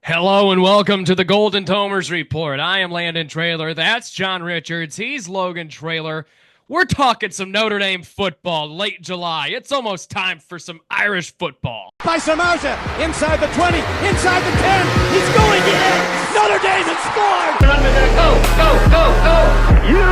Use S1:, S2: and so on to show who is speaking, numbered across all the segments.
S1: Hello and welcome to the Golden Tomers Report. I am Landon Traylor. That's John Richards. He's Logan Traylor. We're talking some Notre Dame football late July. It's almost time for some Irish football.
S2: By Samauja, inside the 20, inside the 10. He's going in. Notre Dame has scored.
S3: Go. You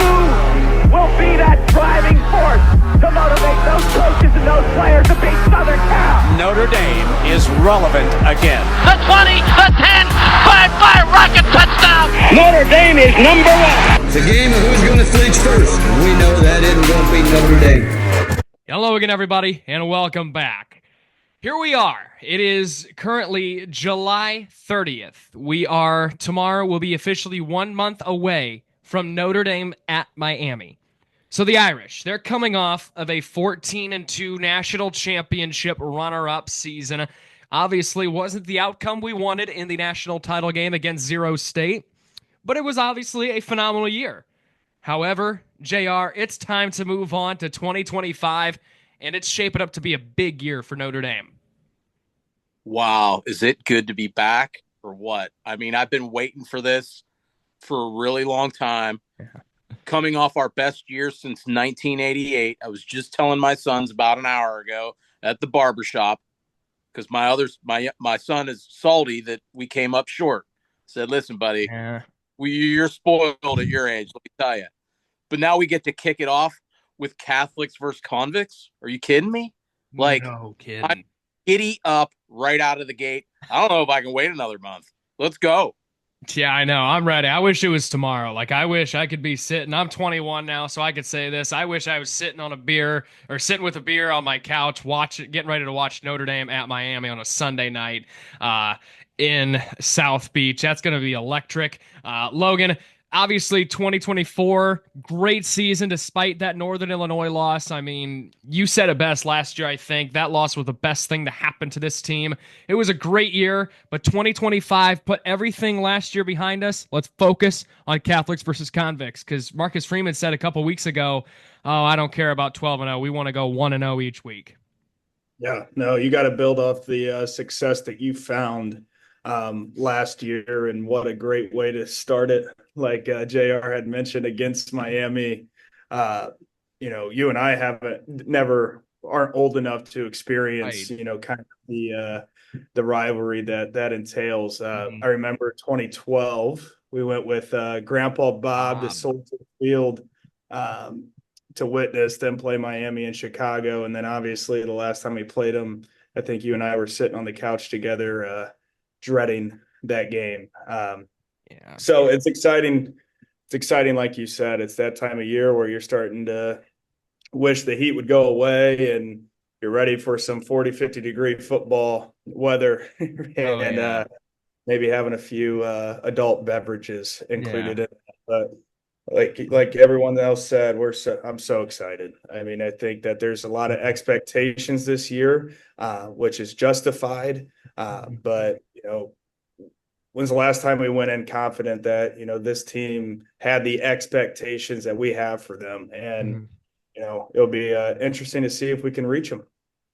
S3: will be that driving force to motivate those coaches and those players to beat Southern Cal.
S2: Notre Dame is relevant again.
S4: The 20, the 10, five, rocket touchdown.
S3: Notre Dame is number one.
S5: It's a game of who's going to flinch first. We know that it won't be Notre Dame.
S1: Hello again, everybody, and welcome back. Here we are. It is currently July 30th. Tomorrow will be officially 1 month away from Notre Dame at Miami. So the Irish, they're coming off of a 14-2 national championship runner-up season. Obviously wasn't the outcome we wanted in the national title game against Zero State, but it was obviously a phenomenal year. However, JR, it's time to move on to 2025, and it's shaping up to be a big year for Notre Dame.
S6: Wow, is it good to be back or what? I mean, I've been waiting for this for a really long time. Yeah. Coming off our best year since 1988. I was just telling my sons about an hour ago at the barbershop because my son is salty that we came up short. Said, listen, buddy, you're spoiled at your age, let me tell you. But now we get to kick it off with Catholics versus convicts. Are you kidding me? Like,
S1: no kidding.
S6: I'm giddy up right out of the gate. I don't know if I can wait another month. Let's go.
S1: Yeah, I know. I'm ready. I wish it was tomorrow. Like, I wish I could be sitting. I'm 21 now, so I could say this. I wish I was sitting with a beer on my couch, getting ready to watch Notre Dame at Miami on a Sunday night in South Beach. That's going to be electric. Logan, obviously 2024, great season despite that Northern Illinois loss. I mean, you said it best last year, I think. That loss was the best thing to happen to this team. It was a great year, but 2025 put everything last year behind us. Let's focus on Catholics versus convicts, because Marcus Freeman said a couple weeks ago, oh, I don't care about 12-0. We want to go 1-0 each week.
S7: Yeah, no, you got to build off the success that you found last year, and what a great way to start it. Like JR had mentioned against Miami, you and I aren't old enough to experience, right, kind of the rivalry that entails. I remember 2012, we went with Grandpa Bob to Soldier Field to witness them play Miami in Chicago. And then obviously the last time we played them, I think you and I were sitting on the couch together, dreading that game. So it's exciting. It's exciting, like you said. It's that time of year where you're starting to wish the heat would go away and you're ready for some 40, 50-degree football weather and maybe having a few adult beverages included in it. But like everyone else said, I'm so excited. I mean, I think that there's a lot of expectations this year, which is justified. But when's the last time we went in confident that, this team had the expectations that we have for them? And, it'll be interesting to see if we can reach them.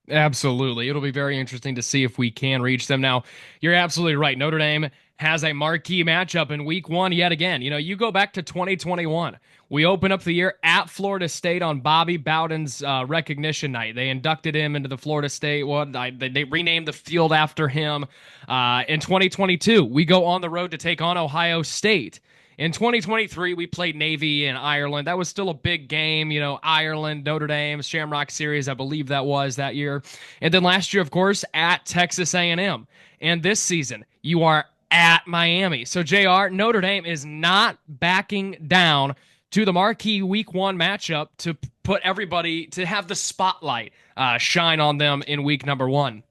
S1: Absolutely. It'll be very interesting to see if we can reach them. Now, you're absolutely right. Notre Dame has a marquee matchup in week 1 yet again. You go back to 2021. We open up the year at Florida State on Bobby Bowden's recognition night. They inducted him into the Florida State. They renamed the field after him. In 2022, we go on the road to take on Ohio State. In 2023, we played Navy in Ireland. That was still a big game, Ireland, Notre Dame, Shamrock Series, I believe that was that year. And then last year, of course, at Texas A&M. And this season, you are at Miami. So, JR, Notre Dame is not backing down to the marquee week 1 matchup to put everybody, to have the spotlight shine on them in week number 1.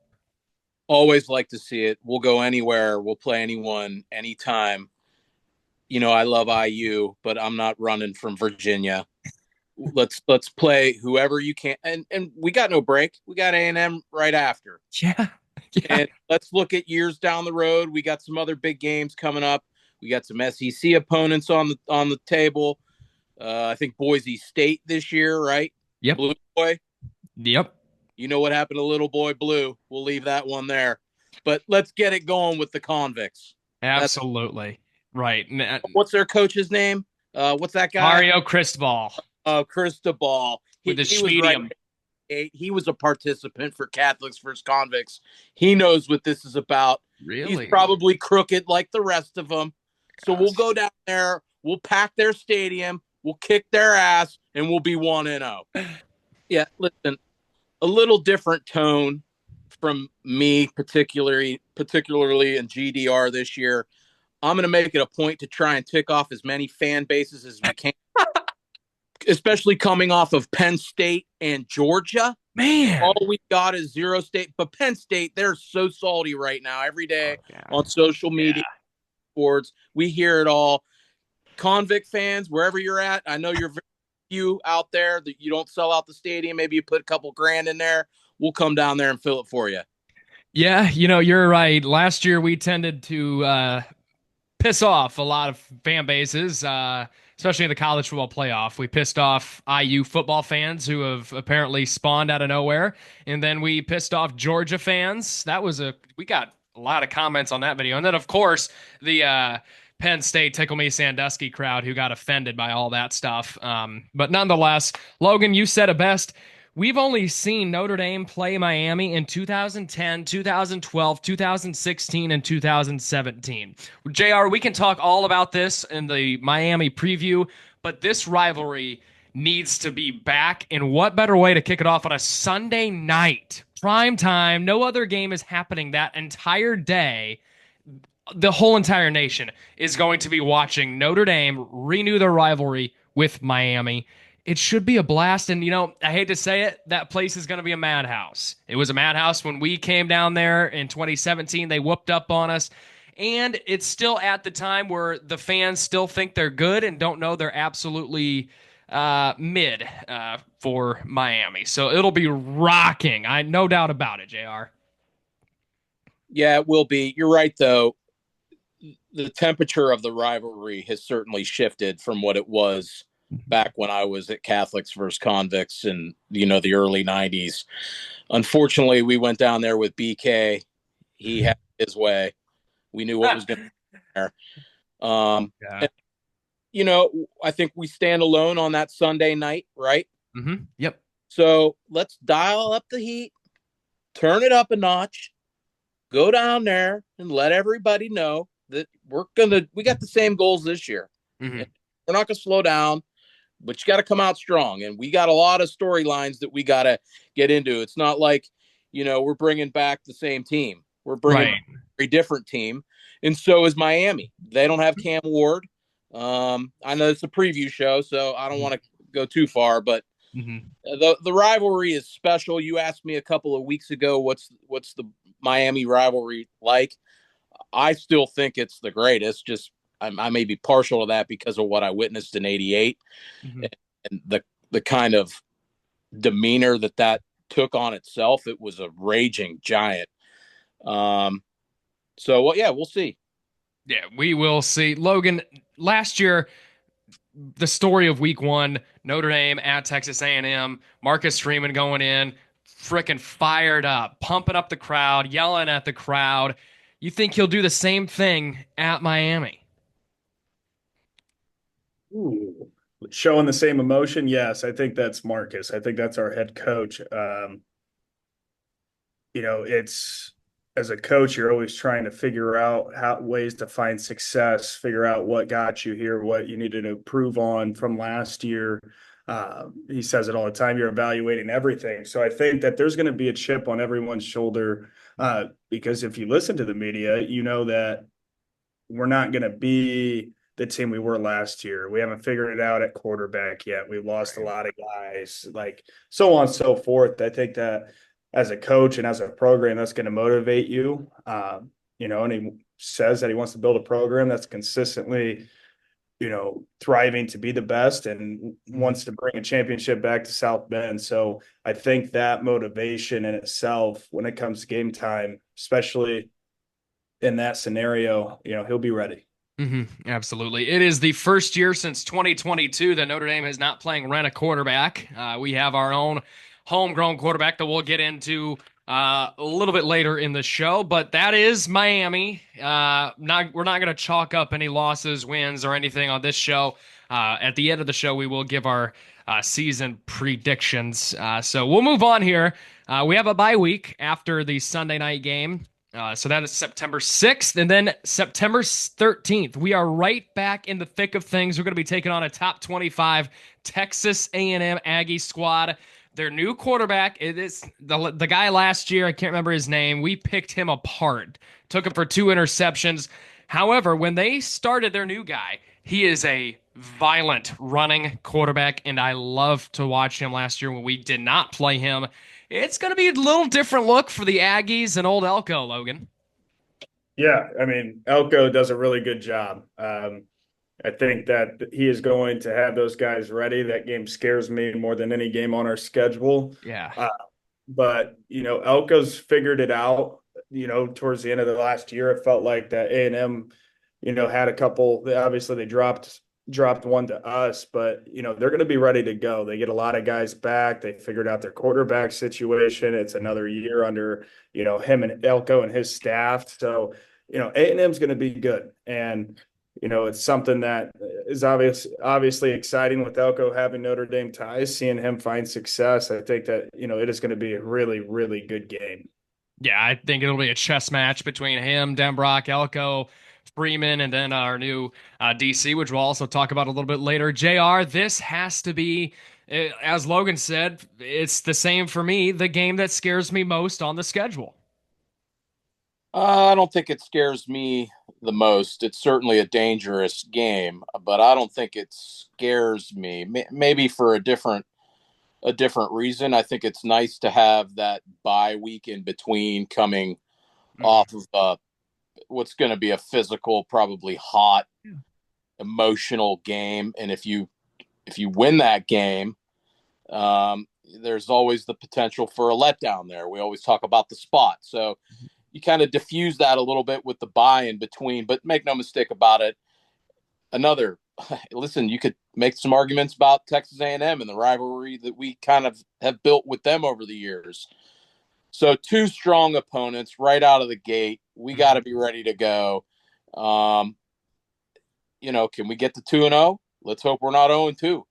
S6: Always like to see it. We'll go anywhere. We'll play anyone, anytime. I love IU, but I'm not running from Virginia. Let's play whoever you can. And we got no break. We got A&M right after.
S1: Yeah.
S6: And let's look at years down the road. We got some other big games coming up. We got some SEC opponents on the table. I think Boise State this year, right?
S1: Yep.
S6: Blue Boy.
S1: Yep.
S6: You know what happened to little boy Blue. We'll leave that one there. But let's get it going with the convicts.
S1: Absolutely. Right.
S6: What's their coach's name? What's that guy?
S1: Mario Cristobal
S6: Cristobal.
S1: with the
S6: He was right.
S1: Schmedium.
S6: He was a participant for Catholics versus Convicts. He knows what this is about. He's
S1: Really?
S6: probably crooked like the rest of them. So
S1: Gosh.
S6: we'll go down there. We'll pack their stadium. We'll kick their ass, and we'll be 1-0. Yeah, listen, a little different tone from me, particularly in GDR this year. I'm going to make it a point to try and tick off as many fan bases as we can, especially coming off of Penn State and Georgia.
S1: Man.
S6: All we got is 0 State, but Penn State, they're so salty right now. Every day on social media, boards, we hear it all. Convict fans, wherever you're at, I know you're very few out there that you don't sell out the stadium. Maybe you put a couple grand in there. We'll come down there and fill it for you.
S1: Yeah, you're right. Last year we tended to piss off a lot of fan bases, especially in the college football playoff. We pissed off IU football fans who have apparently spawned out of nowhere, and then we pissed off Georgia fans. We got a lot of comments on that video, and then of course the Penn State Tickle Me Sandusky crowd who got offended by all that stuff. But nonetheless, Logan, you said it best. We've only seen Notre Dame play Miami in 2010, 2012, 2016, and 2017. JR, we can talk all about this in the Miami preview, but this rivalry needs to be back. And what better way to kick it off on a Sunday night? Prime time. No other game is happening that entire day. The whole entire nation is going to be watching Notre Dame renew their rivalry with Miami. It should be a blast. And, I hate to say it, that place is going to be a madhouse. It was a madhouse when we came down there in 2017. They whooped up on us. And it's still at the time where the fans still think they're good and don't know they're absolutely mid for Miami. So it'll be rocking. No doubt about it, JR.
S6: Yeah, it will be. You're right, though. The temperature of the rivalry has certainly shifted from what it was back when I was at Catholics versus Convicts in, the early 90s. Unfortunately, we went down there with BK. He had his way. We knew what was going to happen there. And, I think we stand alone on that Sunday night, right?
S1: Mm-hmm. Yep.
S6: So let's dial up the heat, turn it up a notch, go down there and let everybody know that we got the same goals this year.
S1: Mm-hmm.
S6: We're not going to slow down, but you got to come out strong. And we got a lot of storylines that we got to get into. It's not like, we're bringing back the same team. We're bringing a very different team. And so is Miami. They don't have Cam Ward. I know it's a preview show, so I don't want to go too far, but the rivalry is special. You asked me a couple of weeks ago, what's the Miami rivalry like? I still think it's the greatest. Just I may be partial to that because of what I witnessed in '88 and the kind of demeanor that took on itself. It was a raging giant. So we'll see.
S1: Yeah, we will see. Logan, last year, the story of week one, Notre Dame at Texas A&M, Marcus Freeman going in, freaking fired up, pumping up the crowd, yelling at the crowd. You think he'll do the same thing at Miami?
S7: Ooh, showing the same emotion? Yes, I think that's Marcus. I think that's our head coach. It's as a coach, you're always trying to figure out ways to find success, figure out what got you here, what you needed to improve on from last year. He says it all the time. You're evaluating everything. So I think that there's going to be a chip on everyone's shoulder because if you listen to the media, you know that we're not going to be the team we were last year. We haven't figured it out at quarterback yet. We've lost a lot of guys, like so on and so forth. I think that as a coach and as a program, that's going to motivate you. And he says that he wants to build a program that's consistently, thriving to be the best and wants to bring a championship back to South Bend. So I think that motivation in itself, when it comes to game time, especially in that scenario, he'll be ready.
S1: Mm-hmm. Absolutely. It is the first year since 2022 that Notre Dame is not playing rent a quarterback. We have our own homegrown quarterback that we'll get into a little bit later in the show, but that is Miami. We're not going to chalk up any losses, wins, or anything on this show. At the end of the show, we will give our season predictions. So we'll move on here. We have a bye week after the Sunday night game. So that is September 6th, and then September 13th. We are right back in the thick of things. We're going to be taking on a top 25 Texas A&M Aggie squad. Their new quarterback, it is the guy last year. I can't remember his name. We picked him apart. Took him for 2 interceptions. However, when they started their new guy, he is a violent running quarterback, and I loved to watch him last year when we did not play him. It's going to be a little different look for the Aggies and old Elko, Logan.
S7: Yeah, I mean, Elko does a really good job. I think that he is going to have those guys ready. That game scares me more than any game on our schedule.
S1: Yeah.
S7: But, Elko's figured it out, towards the end of the last year. It felt like that A&M, had a couple, obviously they dropped one to us, but, they're going to be ready to go. They get a lot of guys back. They figured out their quarterback situation. It's another year under, him and Elko and his staff. So, A&M's going to be good. And, it's something that is obviously exciting with Elko having Notre Dame ties, seeing him find success. I think that, it is going to be a really, really good game.
S1: Yeah, I think it'll be a chess match between him, Denbrock, Elko, Freeman, and then our new DC, which we'll also talk about a little bit later. JR, this has to be, as Logan said, it's the same for me, the game that scares me most on the schedule.
S6: I don't think it scares me the most. It's certainly a dangerous game, but I don't think it scares me. Maybe for a different reason. I think it's nice to have that bye week in between, coming off of what's going to be a physical, probably hot, emotional game. And if you win that game, there's always the potential for a letdown there. We always talk about the spot. So you kind of diffuse that a little bit with the bye in between, but make no mistake about it. Listen, you could make some arguments about Texas A&M and the rivalry that we kind of have built with them over the years. So 2 strong opponents right out of the gate. We got to be ready to go. Can we get to 2-0? Let's hope we're not 0-2.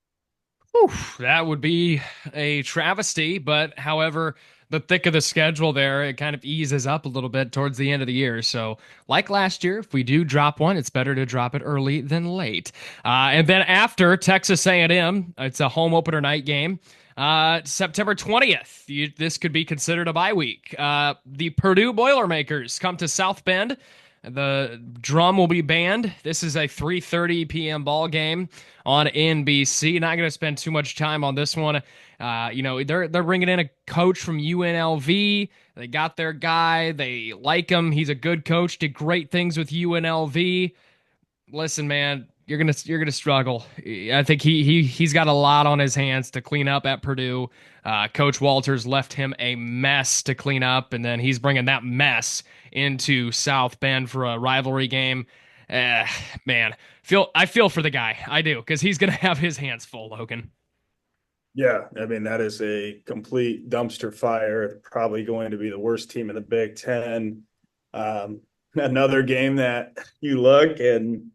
S1: That would be a travesty, but however, the thick of the schedule there, it kind of eases up a little bit towards the end of the year. So, like last year, if we do drop one, it's better to drop it early than late. And then after Texas A&M, it's a home opener night game. September 20th, this could be considered a bye week. The Purdue Boilermakers come to South Bend. The drum will be banned. This is a 3:30 p.m. ball game on NBC. Not going to spend too much time on this one. They're bringing in a coach from UNLV. They got their guy. They like him. He's a good coach. Did great things with UNLV. Listen, man, you're gonna struggle. I think he's got a lot on his hands to clean up at Purdue. Coach Walters left him a mess to clean up, and then he's bringing that mess into South Bend for a rivalry game. Man, I feel for the guy. I do, because he's gonna have his hands full, Logan.
S7: Yeah, I mean, that is a complete dumpster fire. Probably going to be the worst team in the Big Ten. Another game that you look and,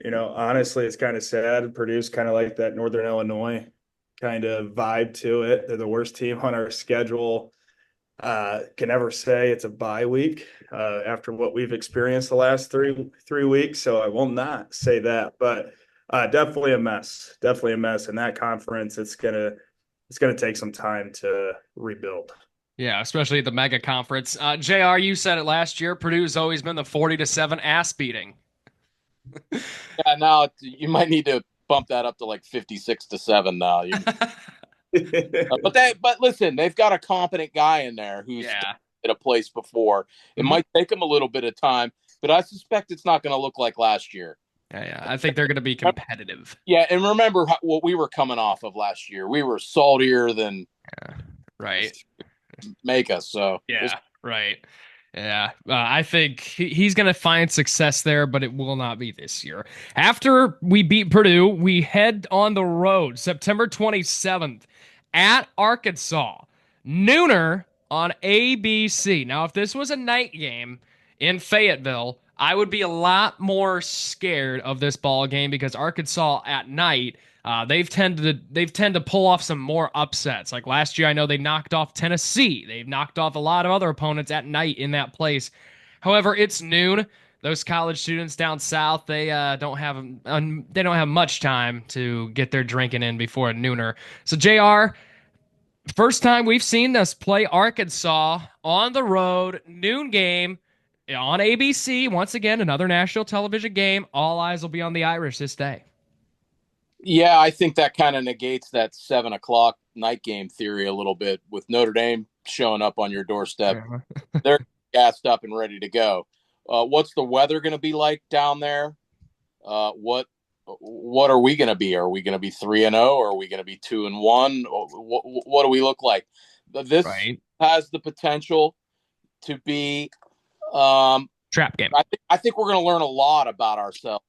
S7: honestly, it's kind of sad. Purdue's kind of like that Northern Illinois kind of vibe to it. They're the worst team on our schedule. Can never say it's a bye week after what we've experienced the last three weeks. So I will not say that, but definitely a mess. Definitely a mess in that conference. It's gonna take some time to rebuild.
S1: Yeah, especially at the mega conference. JR, you said it last year. Purdue's always been the 40-7 ass beating.
S6: Yeah, now you might need to bump that up to like 56-7 now. But listen, they've got a competent guy in there who's at a place before. It might take him a little bit of time, but I suspect it's not going to look like last year.
S1: Yeah, I think they're going to be competitive.
S6: Yeah, and remember what we were coming off of last year. We were saltier than make us. So
S1: right. Yeah, I think he's going to find success there, but it will not be this year. After we beat Purdue, we head on the road September 27th at Arkansas. Nooner on ABC. Now, if this was a night game in Fayetteville, I would be a lot more scared of this ball game because Arkansas at night, they've tend to pull off some more upsets. Like last year, I know they knocked off Tennessee. They've knocked off a lot of other opponents at night in that place. However, it's noon. Those college students down south, they don't have much time to get their drinking in before a nooner. So, JR, first time we've seen us play Arkansas on the road, noon game on ABC. Once again, another national television game. All eyes will be on the Irish this day.
S6: Yeah, I think that kind of negates that 7 o'clock night game theory a little bit with Notre Dame showing up on your doorstep.
S1: Yeah.
S6: They're gassed up and ready to go. What's the weather going to be like down there? What are we going to be? Are we going to be 3-0? Or are we going to be 2-1? What do we look like? This
S1: Right.
S6: has the potential to be.
S1: Trap game.
S6: I think we're going to learn a lot about ourselves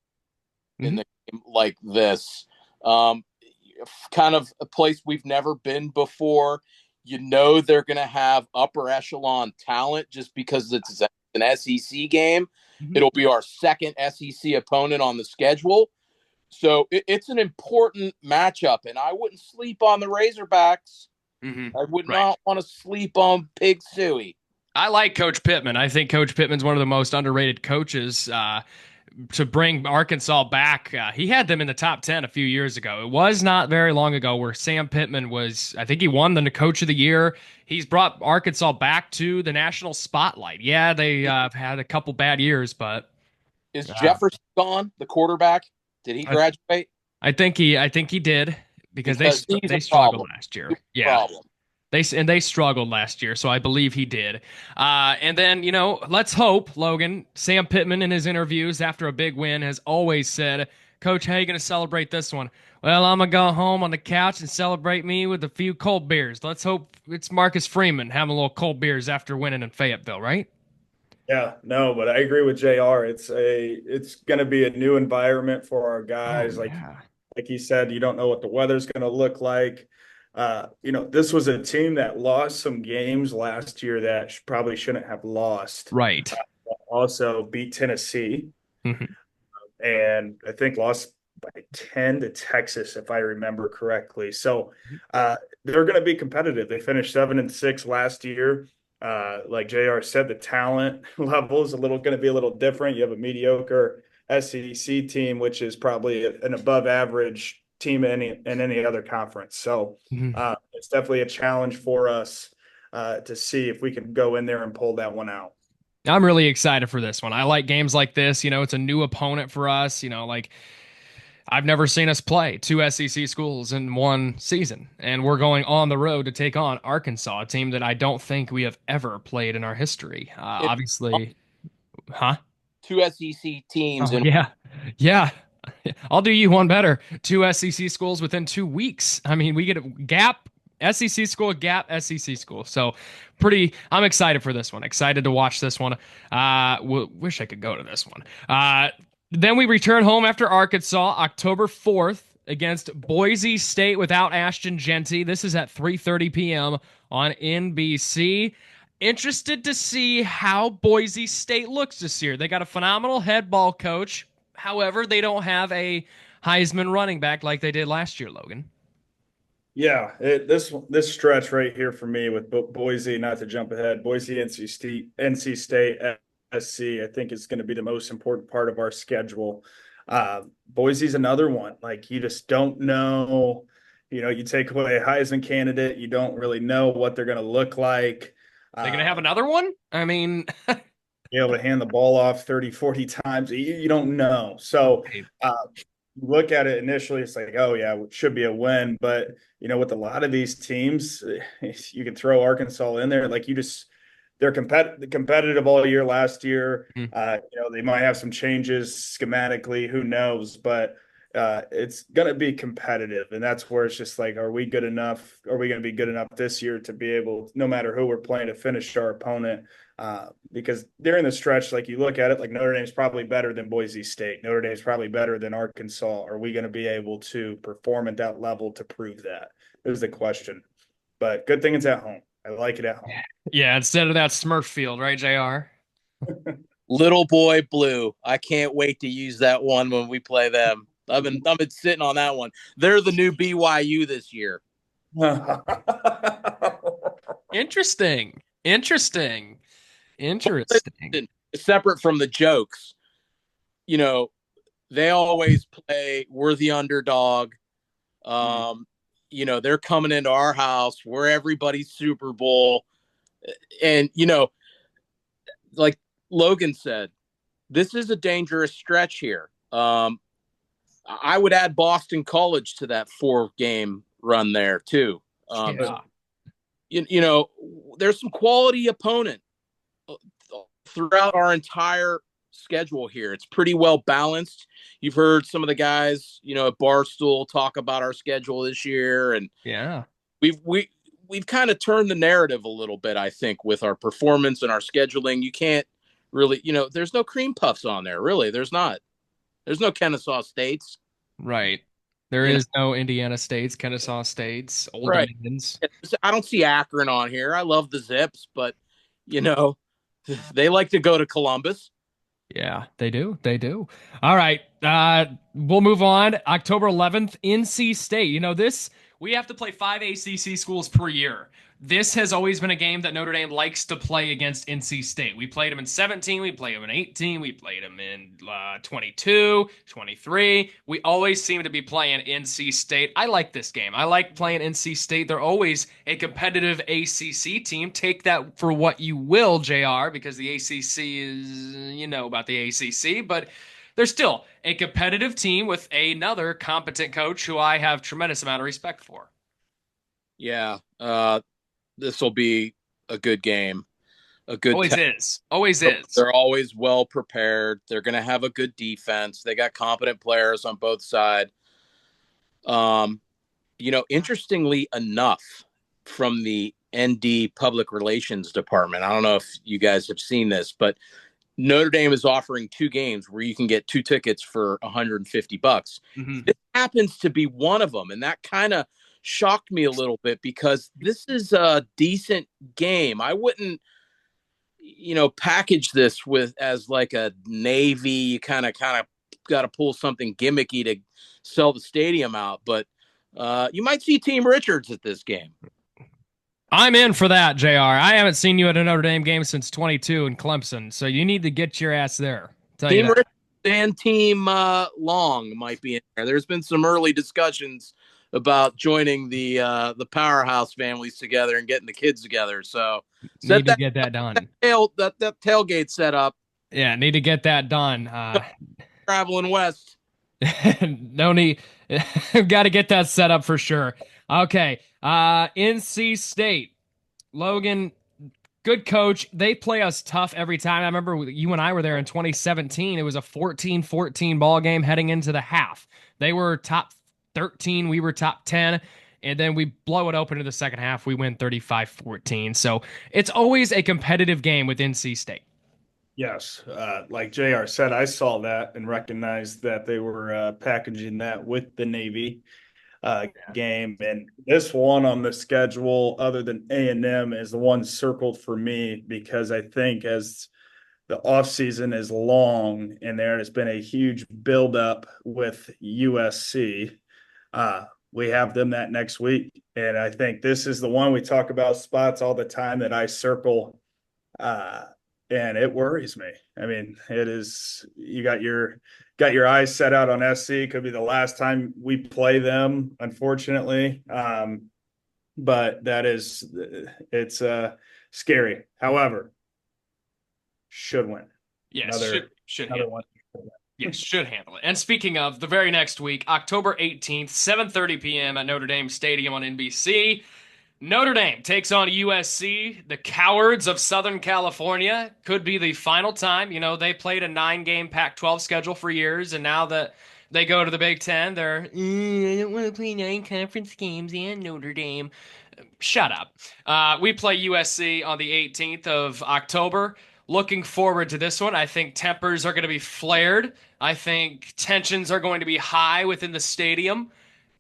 S6: in the game like this. Kind of a place we've never been before. You know they're going to have upper echelon talent just because it's an SEC game. It'll be our second SEC opponent on the schedule. So it's an important matchup, and I wouldn't sleep on the Razorbacks. I would not want to sleep on Pig Suey.
S1: I like Coach Pittman. I think Coach Pittman's one of the most underrated coaches to bring Arkansas back. He had them in the top 10 a few years ago. It was not very long ago where Sam Pittman was, I think he won the Coach of the Year. He's brought Arkansas back to the national spotlight. Yeah, they had a couple bad years, but
S6: is Jefferson gone, the quarterback? Did he graduate?
S1: I think he did because they struggled last year. Yeah. They struggled last year, so I believe he did. And then, let's hope, Logan, Sam Pittman in his interviews after a big win has always said, Coach, how are you going to celebrate this one? Well, I'm going to go home on the couch and celebrate me with a few cold beers. Let's hope it's Marcus Freeman having a little cold beers after winning in Fayetteville, right?
S7: Yeah, no, but I agree with JR. It's going to be a new environment for our guys. Like you said, you don't know what the weather's going to look like. This was a team that lost some games last year that probably shouldn't have lost.
S1: Right.
S7: Also beat Tennessee, and I think lost by 10 to Texas, if I remember correctly. So they're going to be competitive. They finished 7-6 last year. Like JR said, the talent level is going to be a little different. You have a mediocre SEC team, which is probably an above average team in any other conference. So it's definitely a challenge for us to see if we can go in there and pull that one out.
S1: I'm really excited for this one. I like games like this. It's a new opponent for us. Like I've never seen us play two SEC schools in one season, and we're going on the road to take on Arkansas, a team that I don't think we have ever played in our history. Obviously,
S6: two SEC teams.
S1: Yeah. I'll do you one better. Two SEC schools within 2 weeks. I mean, we get a gap, SEC school, gap, SEC school. So I'm excited for this one. Excited to watch this one. Wish I could go to this one. Then we return home after Arkansas, October 4th against Boise State without Ashton Jeanty. This is at 3:30 p.m. on NBC. Interested to see how Boise State looks this year. They got a phenomenal head ball coach. However, they don't have a Heisman running back like they did last year, Logan.
S7: Yeah, this stretch right here for me with Boise, not to jump ahead, Boise, NC State, SC, I think is going to be the most important part of our schedule. Boise's another one. Like, you just don't know, you take away a Heisman candidate, you don't really know what they're going to look like.
S1: They're going to have another one? I mean...
S7: be able to hand the ball off 30, 40 times. You don't know. So look at it initially, it's like, oh, yeah, it should be a win. But, with a lot of these teams, you can throw Arkansas in there. Like, they're competitive all year last year. They might have some changes schematically. Who knows? But it's going to be competitive. And that's where it's just like, are we good enough? Are we going to be good enough this year to be able, no matter who we're playing, to finish our opponent? Because during the stretch, like, you look at it, like, Notre Dame's probably better than Boise State. Notre Dame's probably better than Arkansas. Are we going to be able to perform at that level to prove that? Is the question. But good thing it's at home. I like it at home.
S1: Yeah, instead of that Smurf field, right, JR?
S6: Little Boy Blue. I can't wait to use that one when we play them. I've been sitting on that one. They're the new BYU this year.
S1: Interesting. Interesting. Interesting.
S6: Separate from the jokes, you know, they always play we're the underdog. They're coming into our house. We're everybody's Super Bowl. And, like Logan said, this is a dangerous stretch here. I would add Boston College to that 4-game run there too.
S1: Yeah.
S6: There's some quality opponent throughout our entire schedule here. It's pretty well balanced. You've heard some of the guys, at Barstool talk about our schedule this year, and
S1: Yeah.
S6: we've kind of turned the narrative a little bit, I think, with our performance and our scheduling. You can't really, there's no cream puffs on there, really. There's not. There's no Kennesaw States.
S1: Right. There is no Indiana States, Kennesaw States, Old
S6: Right.
S1: Dominicans.
S6: I don't see Akron on here. I love the Zips, but, they like to go to Columbus.
S1: Yeah, they do. They do. All right. We'll move on. October 11th, NC State. We have to play 5 ACC schools per year. This has always been a game that Notre Dame likes to play against NC State. We played them in 17, we played them in 18, we played them in 22, 23. We always seem to be playing NC State. I like this game. I like playing NC State. They're always a competitive ACC team. Take that for what you will, JR, because the ACC is, about the ACC, but they're still a competitive team with another competent coach who I have tremendous amount of respect for.
S6: Yeah. This will be a good game. A good
S1: Always is. Always is.
S6: They're always well prepared. They're going to have a good defense. They got competent players on both sides. Interestingly enough, from the ND Public Relations Department, I don't know if you guys have seen this, but Notre Dame is offering 2 games where you can get 2 tickets for $150.
S1: Mm-hmm.
S6: This happens to be one of them, and that kind of shocked me a little bit because this is a decent game. I wouldn't, package this as like a Navy. You kind of got to pull something gimmicky to sell the stadium out, but you might see Team Richards at this game.
S1: I'm in for that, JR. I haven't seen you at a Notre Dame game since 22 in Clemson, so you need to get your ass there.
S6: Team Richards and Team Long might be in there. There's been some early discussions about joining the Powerhouse families together and getting the kids together. So
S1: need to get that done.
S6: That tailgate set up.
S1: Yeah, need to get that done.
S6: Traveling west.
S1: No need. Got to get that set up for sure. Okay. NC State. Logan, good coach. They play us tough every time. I remember you and I were there in 2017. It was a 14-14 ball game heading into the half. They were top 13. We were top 10. And then we blow it open in the second half. We win 35-14. So it's always a competitive game with NC State.
S7: Yes. Like JR said, I saw that and recognized that they were packaging that with the Navy game. And this one on the schedule, other than A&M, is the one circled for me because I think as the offseason is long and there has been a huge buildup with USC, we have them that next week. And I think this is the one we talk about spots all the time that I circle. And it worries me. I mean, it is, you got your eyes set out on SC. Could be the last time we play them, unfortunately. But it's scary. However, should win.
S1: Yes, should
S7: another one.
S1: Yes, should handle it. And speaking of, the very next week, October 18th, 7:30 p.m. at Notre Dame Stadium on NBC, Notre Dame takes on USC, the cowards of Southern California. Could be the final time. They played a 9-game Pac-12 schedule for years, and now that they go to the Big Ten, they're, I don't want to play 9 conference games and Notre Dame. Shut up. We play USC on the 18th of October. Looking forward to this one. I think tempers are going to be flared. I think tensions are going to be high within the stadium.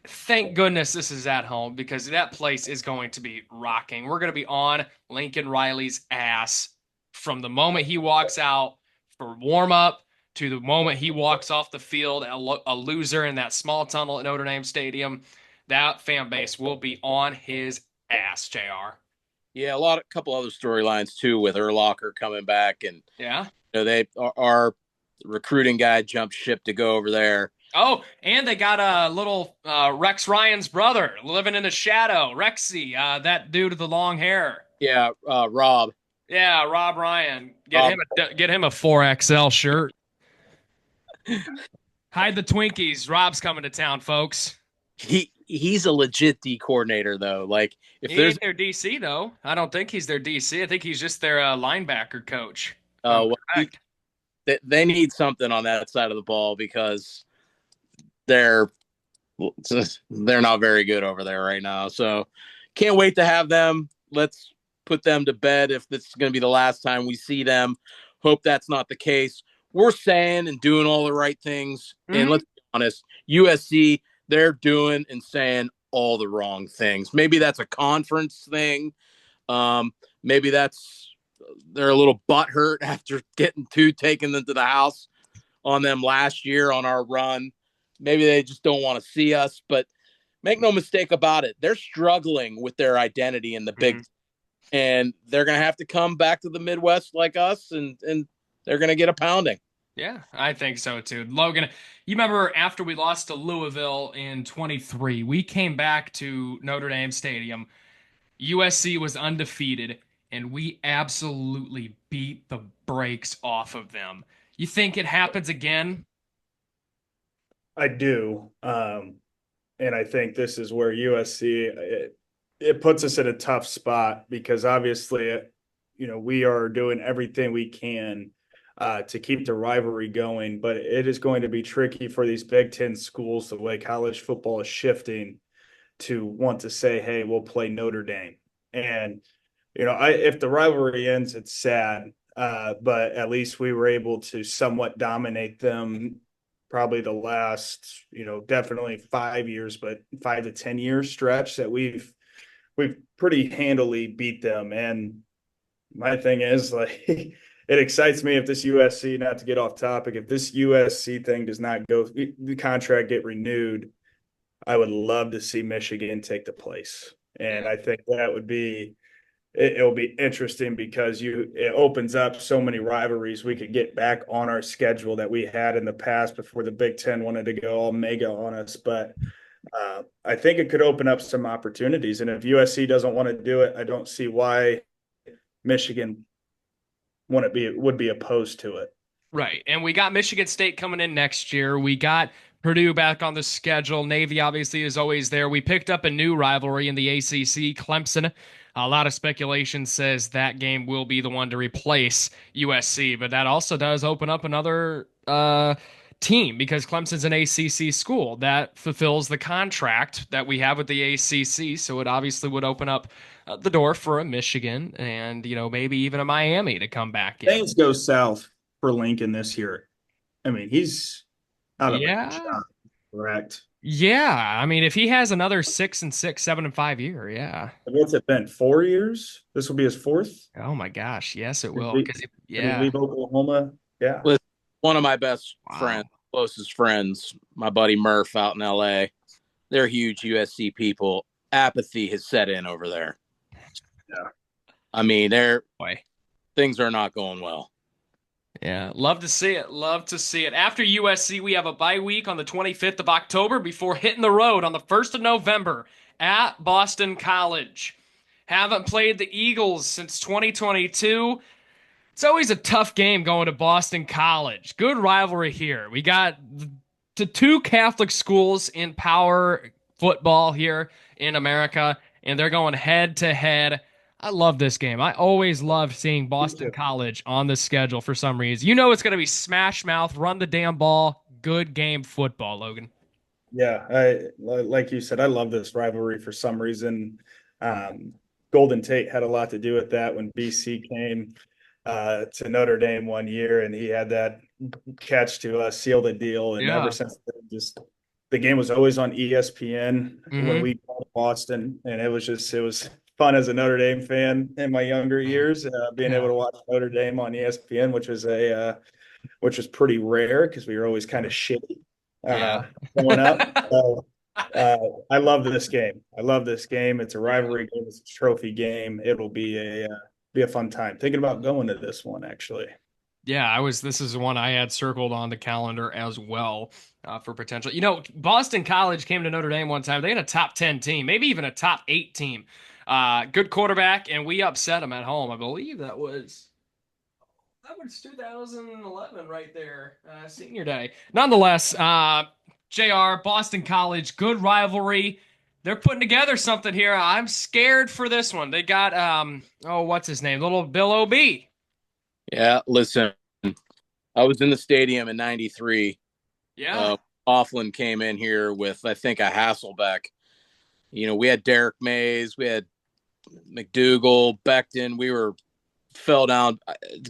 S1: Thank goodness this is at home because that place is going to be rocking. We're going to be on Lincoln Riley's ass from the moment he walks out for warm up to the moment he walks off the field, a loser in that small tunnel at Notre Dame Stadium. That fan base will be on his ass, JR.
S6: Yeah, couple other storylines too with Urlacher coming back, and
S1: Yeah.
S6: they our recruiting guy jumped ship to go over there.
S1: Oh, and they got a little Rex Ryan's brother living in the shadow, Rexy, that dude with the long hair.
S6: Yeah, Rob.
S1: Yeah, Rob Ryan.
S6: Rob,
S1: Get him a 4XL shirt. Hide the Twinkies. Rob's coming to town, folks.
S6: he's a legit D coordinator though. Like if
S1: He
S6: there's
S1: ain't their DC though. I don't think he's their DC. I think he's just their linebacker coach.
S6: well,
S1: Correct.
S6: they need something on that side of the ball because they're they're not very good over there right now. So can't wait to have them. Let's put them to bed if this is going to be the last time we see them. Hope that's not the case. We're saying and doing all the right things.
S1: Mm-hmm.
S6: And let's be honest, USC, they're doing and saying all the wrong things. Maybe that's a conference thing. Maybe they're a little butthurt after getting two taken into the house on them last year on our run. Maybe they just don't want to see us, but make no mistake about it. They're struggling with their identity in the Big Ten, and they're going to have to come back to the Midwest like us, and they're going to get a pounding.
S1: Yeah, I think so too. Logan, you remember after we lost to Louisville in 23, we came back to Notre Dame Stadium. USC was undefeated, and we absolutely beat the brakes off of them. You think it happens again?
S7: I do. And I think this is where USC it puts us in a tough spot because obviously, we are doing everything we can to keep the rivalry going, but it is going to be tricky for these Big Ten schools the way college football is shifting to want to say, "Hey, we'll play Notre Dame." And if the rivalry ends, it's sad. But at least we were able to somewhat dominate them probably the last, definitely 5 years, but 5 to 10 year stretch that we've pretty handily beat them. And my thing is like, it excites me if this USC, not to get off topic, if this USC thing does not go, the contract get renewed, I would love to see Michigan take the place. And I think that would be, it'll be interesting because it opens up so many rivalries we could get back on our schedule that we had in the past before the Big Ten wanted to go all mega on us. But I think it could open up some opportunities. And if USC doesn't want to do it, I don't see why Michigan would be opposed to it.
S1: Right. And we got Michigan State coming in next year. We got Purdue back on the schedule. Navy obviously is always there. We picked up a new rivalry in the ACC, Clemson. A lot of speculation says that game will be the one to replace USC, but that also does open up another team because Clemson's an ACC school that fulfills the contract that we have with the ACC. So it obviously would open up the door for a Michigan and, maybe even a Miami to come back in.
S7: Things go south for Lincoln this year. I mean, he's out of a job, correct?
S1: Yeah, I mean, if he has another 6 and 6, 7 and 5 year, yeah.
S7: What's it been? 4 years? This will be his fourth.
S1: Oh my gosh, yes, it will.
S7: Did he leave Oklahoma? Yeah.
S6: With one of my best friends, closest friends, my buddy Murph out in LA. They're huge USC people. Apathy has set in over there.
S7: Yeah.
S6: I mean, things are not going well.
S1: Yeah, love to see it. Love to see it. After USC, we have a bye week on the 25th of October before hitting the road on the 1st of November at Boston College. Haven't played the Eagles since 2022. It's always a tough game going to Boston College. Good rivalry here. We got the two Catholic schools in power football here in America, and they're going head to head. I love this game. I always love seeing Boston College on the schedule for some reason. It's going to be smash mouth, run the damn ball, good game football, Logan.
S7: Yeah, like you said, I love this rivalry for some reason. Golden Tate had a lot to do with that when BC came to Notre Dame one year, and he had that catch to seal the deal. And ever since then, the game was always on ESPN when
S1: Mm-hmm.
S7: we got to Boston, and it was fun as a Notre Dame fan in my younger years, being able
S1: Yeah.
S7: to watch Notre Dame on ESPN, which was pretty rare because we were always kind of shitty
S1: Yeah.
S7: growing up. So I love this game. I love this game. It's a rivalry game. It's a trophy game. It'll be a fun time. Thinking about going to this one actually.
S1: Yeah, this is one I had circled on the calendar as well for potential. You know, Boston College came to Notre Dame one time. They had a top 10 team, maybe even a top 8 team. Good quarterback, and we upset them at home. I believe that was 2011 right there, senior day. Nonetheless, JR, Boston College, good rivalry. They're putting together something here. I'm scared for this one. They got, what's his name? Little Bill O.B.
S6: Yeah, listen, I was in the stadium in '93.
S1: Yeah.
S6: Coughlin came in here with, I think, a Hasselbeck. You know, we had Derek Mays, we had McDougal, Becton. We fell down.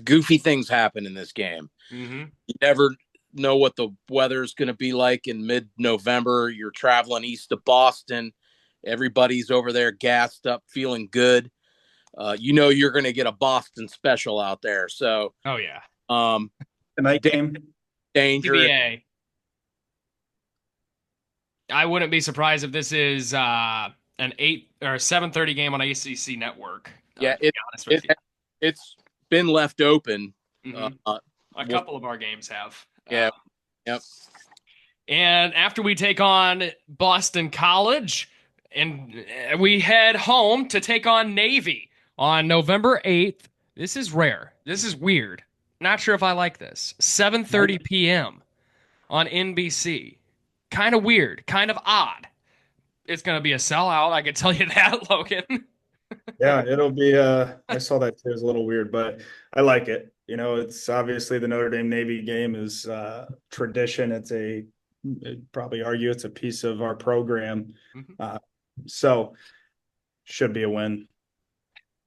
S6: Goofy things happen in this game.
S1: Mm-hmm.
S6: You never know what the weather's going to be like in mid-November. You're traveling east of Boston. Everybody's over there gassed up, feeling good. You're going to get a Boston special out there. So,
S1: Oh, yeah.
S7: The night game.
S6: Dangerous.
S1: TBA. I wouldn't be surprised if this is an 8 or 7:30 game on ACC Network.
S6: Yeah,
S1: to be honest with you.
S6: it's been left open.
S1: Mhm. A couple of our games have.
S6: Yeah. Yep.
S1: And after we take on Boston College, and we head home to take on Navy on November 8th. This is rare. This is weird. Not sure if I like this. 7:30 p.m. on NBC. Kind of weird. Kind of odd. It's going to be a sellout. I can tell you that, Logan.
S7: Yeah, it'll be I saw that too. It was a little weird, but I like it. You know, it's obviously the Notre Dame Navy game is tradition. I'd probably argue it's a piece of our program. So should be a win.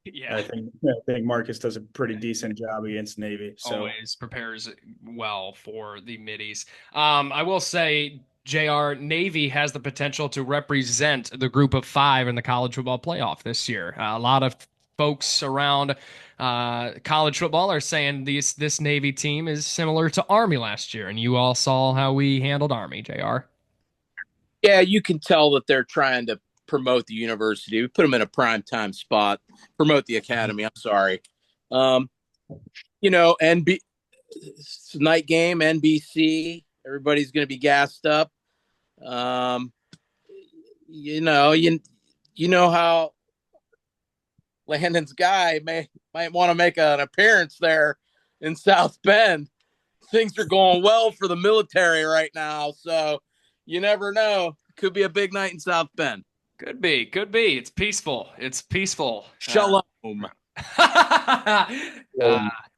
S1: Yeah.
S7: I think Marcus does a pretty decent job against Navy. So
S1: Always prepares well for the middies. I will say, JR, Navy has the potential to represent the group of 5 in the college football playoff this year. A lot of folks around college football are saying this Navy team is similar to Army last year, and you all saw how we handled Army, JR.
S6: Yeah, you can tell that they're trying to promote the university. We put them in a prime time spot, promote the academy. I'm sorry. It's a night game, NBC. Everybody's going to be gassed up. You know how Landon's guy might want to make an appearance there in South Bend. Things are going well for the military right now, so you never know. Could be a big night in South Bend.
S1: Could be. It's peaceful.
S6: Shalom.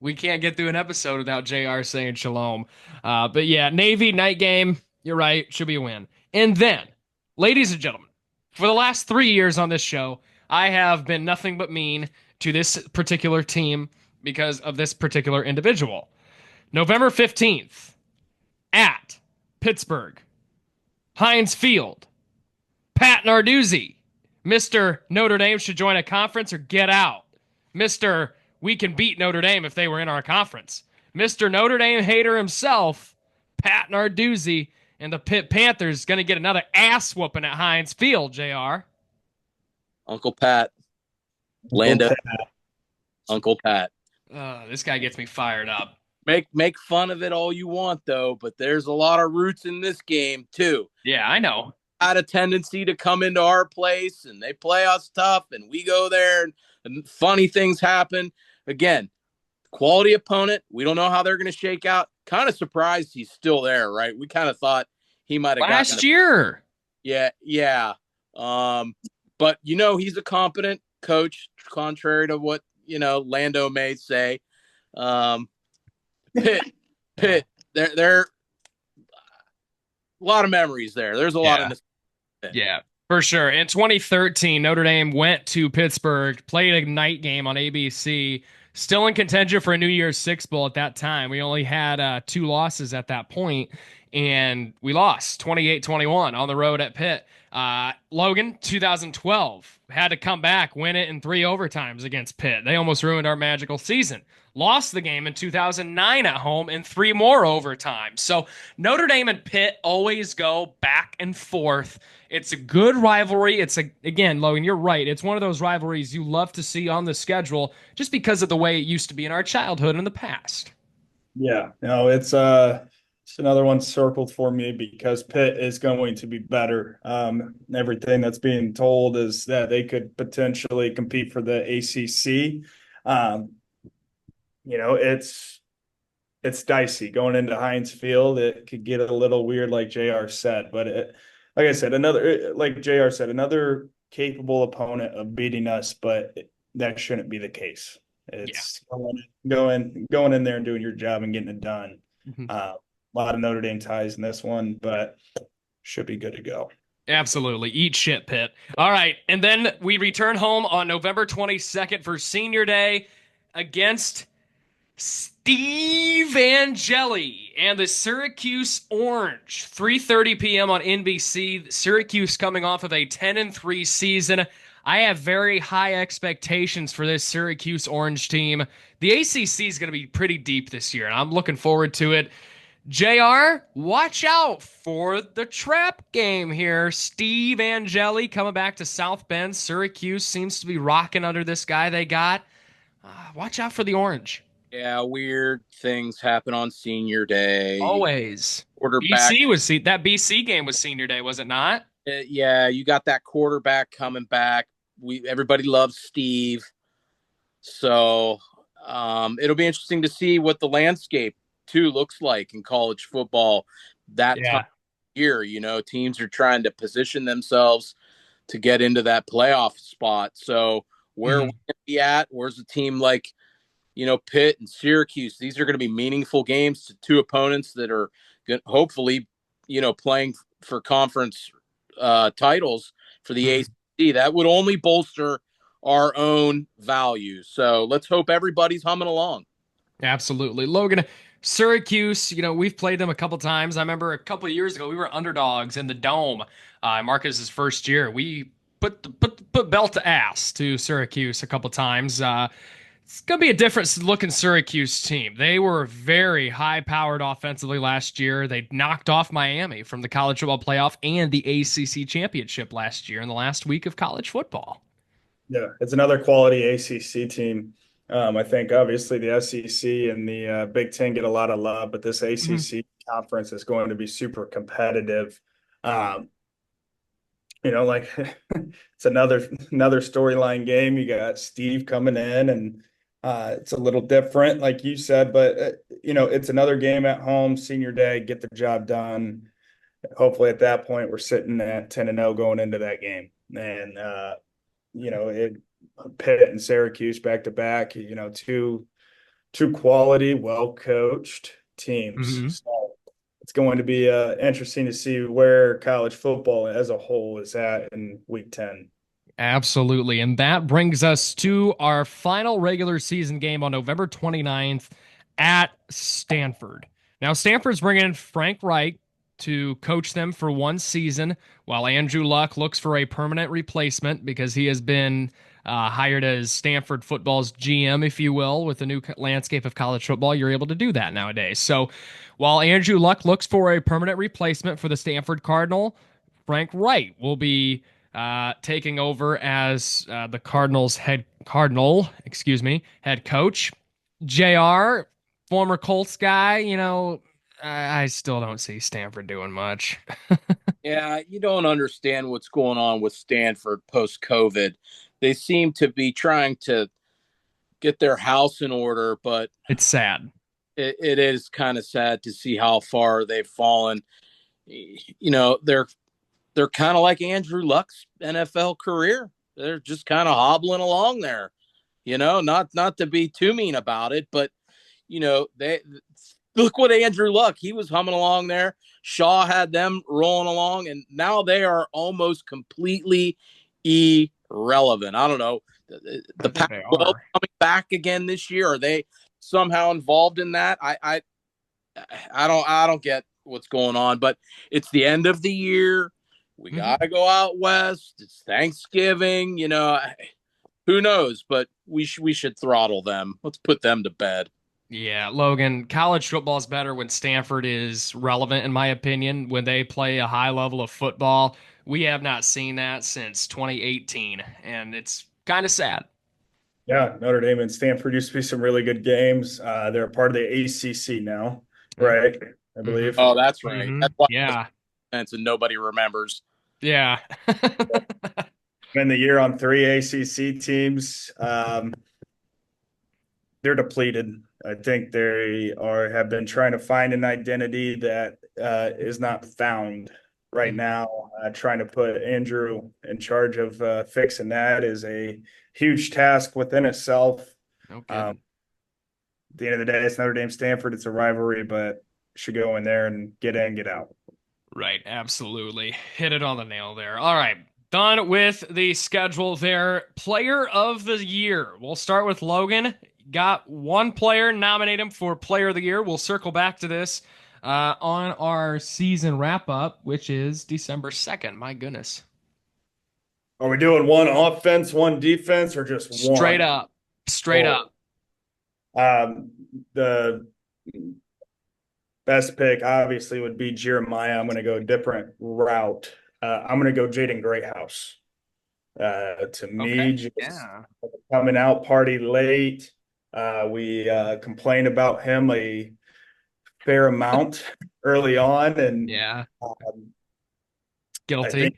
S1: We can't get through an episode without JR saying shalom. But yeah, Navy night game. You're right. Should be a win. And then, ladies and gentlemen, for the last 3 years on this show, I have been nothing but mean to this particular team because of this particular individual. November 15th at Pittsburgh, Heinz Field, Pat Narduzzi, Mr. Notre Dame should join a conference or get out. Mr. We can beat Notre Dame if they were in our conference. Mr. Notre Dame hater himself, Pat Narduzzi, and the Pitt Panthers going to get another ass whooping at Heinz Field, JR.
S6: Uncle Pat. Lando. Uncle Pat.
S1: This guy gets me fired up.
S6: Make fun of it all you want, though, but there's a lot of roots in this game, too.
S1: Yeah, I know.
S6: Had a tendency to come into our place, and they play us tough, and we go there, and funny things happen. Again, quality opponent. We don't know how they're going to shake out. Kind of surprised he's still there, right? We kind of thought he might have
S1: last year.
S6: Yeah. But he's a competent coach, contrary to what Lando may say. Pitt. There. A lot of memories there. There's a lot of.
S1: Yeah, for sure. In 2013, Notre Dame went to Pittsburgh, played a night game on ABC, still in contention for a New Year's Six Bowl at that time. We only had 2 losses at that point, and we lost 28-21 on the road at Pitt. Logan, 2012, had to come back, win it in 3 overtimes against Pitt. They almost ruined our magical season. Lost the game in 2009 at home in 3 more overtimes. So Notre Dame and Pitt always go back and forth. It's a good rivalry. Again, Logan, you're right. It's one of those rivalries you love to see on the schedule just because of the way it used to be in our childhood in the past.
S7: Yeah, no, it's another one circled for me because Pitt is going to be better. Everything that's being told is that they could potentially compete for the ACC. Um, it's dicey going into Heinz Field. It could get a little weird, like JR said. But like I said, like JR said, another capable opponent of beating us, but that shouldn't be the case. It's going in there and doing your job and getting it done. A lot of Notre Dame ties in this one, but should be good to go.
S1: Absolutely. Eat shit, Pitt. All right. And then we return home on November 22nd for Senior Day against Steve Angeli and the Syracuse Orange. 3:30 p.m. on NBC. Syracuse coming off of a 10-3 season. I have very high expectations for this Syracuse Orange team. The ACC is going to be pretty deep this year, and I'm looking forward to it. JR, watch out for the trap game here. Steve Angeli coming back to South Bend. Syracuse seems to be rocking under this guy they got. Watch out for the Orange.
S6: Yeah, weird things happen on Senior Day.
S1: Always.
S6: Quarterback.
S1: That BC game was Senior Day, was it not?
S6: Yeah, you got that quarterback coming back. Everybody loves Steve. So it'll be interesting to see what the landscape too looks like in college football that time of year. Teams are trying to position themselves to get into that playoff spot. So where are we going to be at? Where's a team like, Pitt and Syracuse? These are going to be meaningful games to 2 opponents that are hopefully, playing for conference titles for the ACC. That would only bolster our own value. So let's hope everybody's humming along.
S1: Absolutely. Logan, Syracuse, we've played them a couple times. I remember a couple of years ago, we were underdogs in the Dome. Marcus's first year. We put belt to ass to Syracuse a couple times. It's going to be a different looking Syracuse team. They were very high powered offensively last year. They knocked off Miami from the college football playoff and the ACC championship last year in the last week of college football.
S7: Yeah, it's another quality ACC team. I think obviously the SEC and the Big Ten get a lot of love, but this ACC conference is going to be super competitive. It's another storyline game. You got Steve coming in, and it's a little different, like you said, but it's another game at home, Senior Day, get the job done. Hopefully at that point we're sitting at 10-0 going into that game. And Pitt and Syracuse back to back, two quality, well coached teams. So it's going to be interesting to see where college football as a whole is at in week 10.
S1: Absolutely. And that brings us to our final regular season game on November 29th at Stanford. Now, Stanford's bringing in Frank Reich to coach them for 1 season, while Andrew Luck looks for a permanent replacement because he has been hired as Stanford football's GM, if you will. With the new landscape of college football, you're able to do that nowadays. So while Andrew Luck looks for a permanent replacement for the Stanford Cardinal, Frank Reich will be taking over as the Cardinals head coach. JR, former Colts guy, I still don't see Stanford doing much.
S6: Yeah, you don't understand what's going on with Stanford post-COVID. They seem to be trying to get their house in order, but
S1: it's sad.
S6: It is kind of sad to see how far they've fallen. They're kind of like Andrew Luck's NFL career. They're just kind of hobbling along there. Not to be too mean about it, but they look what Andrew Luck, he was humming along there. Shaw had them rolling along, and now they are almost completely irrelevent. I don't know. The Pac-12 coming back again this year, are they somehow involved in that? I don't get what's going on, but it's the end of the year. We got to go out west. It's Thanksgiving, who knows, but we should throttle them. Let's put them to bed.
S1: Yeah, Logan, college football is better when Stanford is relevant, in my opinion, when they play a high level of football. We have not seen that since 2018, and it's kind of sad.
S7: Yeah, Notre Dame and Stanford used to be some really good games. They're a part of the ACC now, right? I believe.
S6: Oh, that's right. That's why
S1: Yeah.
S6: and nobody remembers.
S1: Yeah.
S7: Spend the year on 3 ACC teams. They're depleted. I think they have been trying to find an identity that is not found right now. Trying to put Andrew in charge of fixing that is a huge task within itself.
S1: Okay.
S7: At the end of the day, it's Notre Dame Stanford. It's a rivalry, but should go in there and get in, get out.
S1: Right, absolutely. Hit it on the nail there. All right, done with the schedule there. Player of the year. We'll start with Logan. Got one player, nominate him for player of the year. We'll circle back to this on our season wrap up, which is December 2nd. My goodness.
S7: Are we doing one offense, one defense, or just one?
S1: Straight up. Straight up.
S7: The best pick obviously would be Jeremiah. I'm going to go a different route. I'm going to go Jaden Greathouse. To me, just coming out party late. We complained about him a fair amount early on, and
S1: guilty.
S7: I think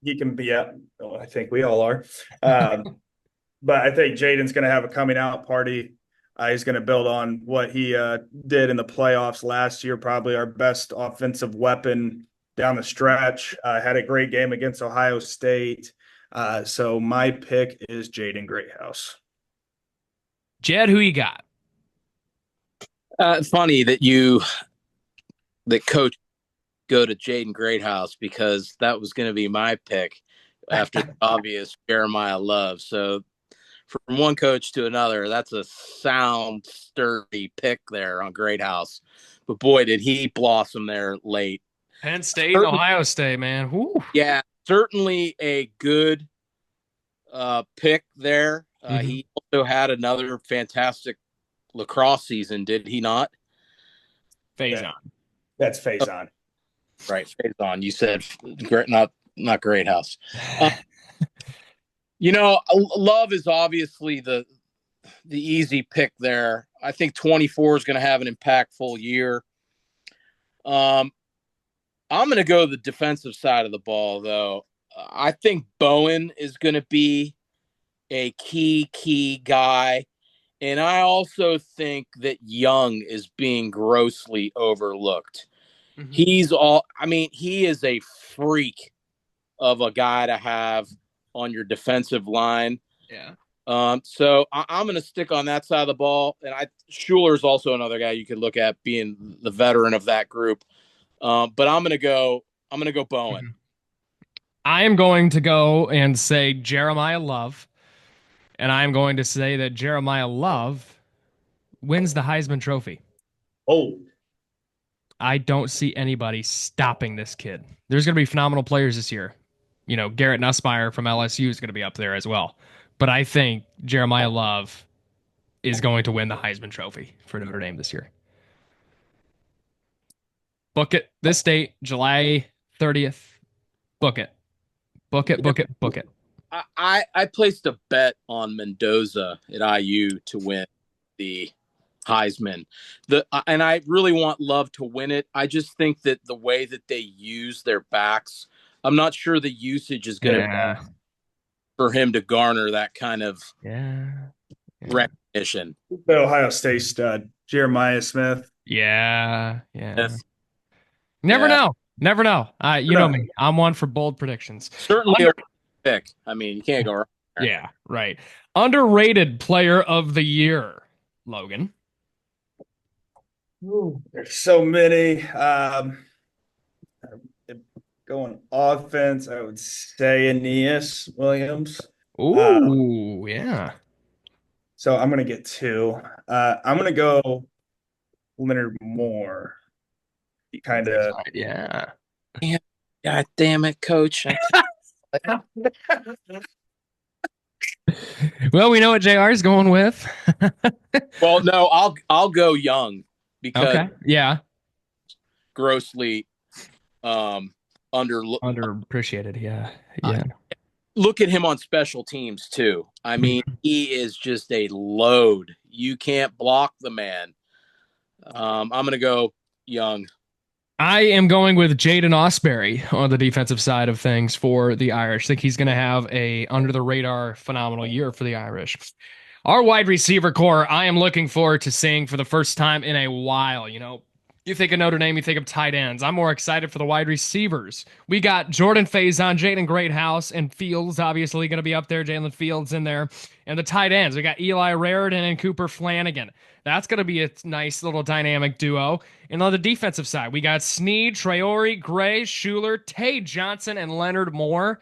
S7: he can be out. Well, I think we all are. But I think Jaden's going to have a coming out party. He's going to build on what he did in the playoffs last year, probably our best offensive weapon down the stretch. Had a great game against Ohio State. So my pick is Jaden Greathouse.
S1: Jed, who you got?
S6: Funny that coach go to Jaden Greathouse, because that was going to be my pick after the obvious Jeremiah Love. So from one coach to another, that's a sound, sturdy pick there on Greathouse. But boy, did he blossom there late.
S1: Penn State and Ohio State, man. Woo.
S6: Yeah, certainly a good pick there. He also had another fantastic lacrosse season, did he not?
S1: Faison.
S7: That's Faison.
S6: Right, Faison. You said not Greathouse. Love is obviously the easy pick there. I think 24 is going to have an impactful year. I'm going to go the defensive side of the ball, though. I think Bowen is going to be a key guy. And I also think that Young is being grossly overlooked. He is a freak of a guy to have on your defensive line.
S1: Yeah.
S6: So I'm going to stick on that side of the ball. And Schuler is also another guy you could look at being the veteran of that group. But I'm going to go Bowen.
S1: I am going to go and say Jeremiah Love. And I'm going to say that Jeremiah Love wins the Heisman Trophy.
S7: Oh.
S1: I don't see anybody stopping this kid. There's going to be phenomenal players this year. Garrett Nussmeier from LSU is going to be up there as well. But I think Jeremiah Love is going to win the Heisman Trophy for Notre Dame this year. Book it. This date, July 30th. Book it. Book it, book it, book it.
S6: I placed a bet on Mendoza at IU to win the Heisman. And I really want Love to win it. I just think that the way that they use their backs, I'm not sure the usage is going to be for him to garner that kind of recognition.
S7: The Ohio State stud, Jeremiah Smith.
S1: Yeah. Never know. You know me. I'm one for bold predictions.
S6: Certainly a pick. I mean, you can't go wrong there.
S1: Yeah, right. Underrated player of the year, Logan.
S7: There's so many. Going offense, I would say Aeneas Williams.
S1: Ooh, yeah.
S7: So I'm going to get two. I'm going to go Leonard Moore. kind of.
S1: Yeah.
S6: God damn it, coach.
S1: Well, we know what JR is going with.
S6: Well, no, I'll go young because
S1: Okay. Yeah.
S6: grossly under
S1: Underappreciated. Yeah.
S6: uh,
S1: Yeah.
S6: look at him on special teams too. I mean, he is just a load. You can't block the man. I'm gonna go young.
S1: I am going with Jaden Osbury on the defensive side of things for the Irish. I think he's going to have a under the radar phenomenal year for the Irish. Our wide receiver core, I am looking forward to seeing for the first time in a while. You think of Notre Dame, you think of tight ends. I'm more excited for the wide receivers. We got Jordan Faison, Jaden Greathouse, and Fields obviously going to be up there. Jalen Fields in there. And the tight ends, we got Eli Raridan and Cooper Flanagan. That's going to be a nice little dynamic duo. And on the defensive side, we got Sneed, Traore, Gray, Schuler, Tay Johnson, and Leonard Moore.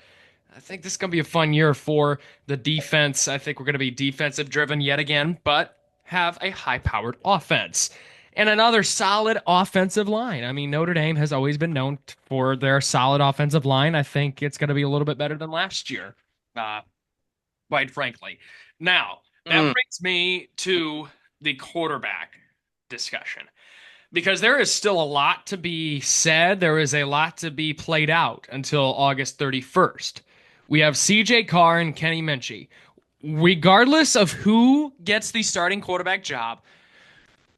S1: I think this is going to be a fun year for the defense. I think we're going to be defensive driven yet again, but have a high powered offense and another solid offensive line. I mean, Notre Dame has always been known for their solid offensive line. I think it's going to be a little bit better than last year, quite frankly. Now, that brings me to the quarterback discussion because there is still a lot to be said. There is a lot to be played out until August 31st. We have CJ Carr and Kenny Minchey. Regardless of who gets the starting quarterback job,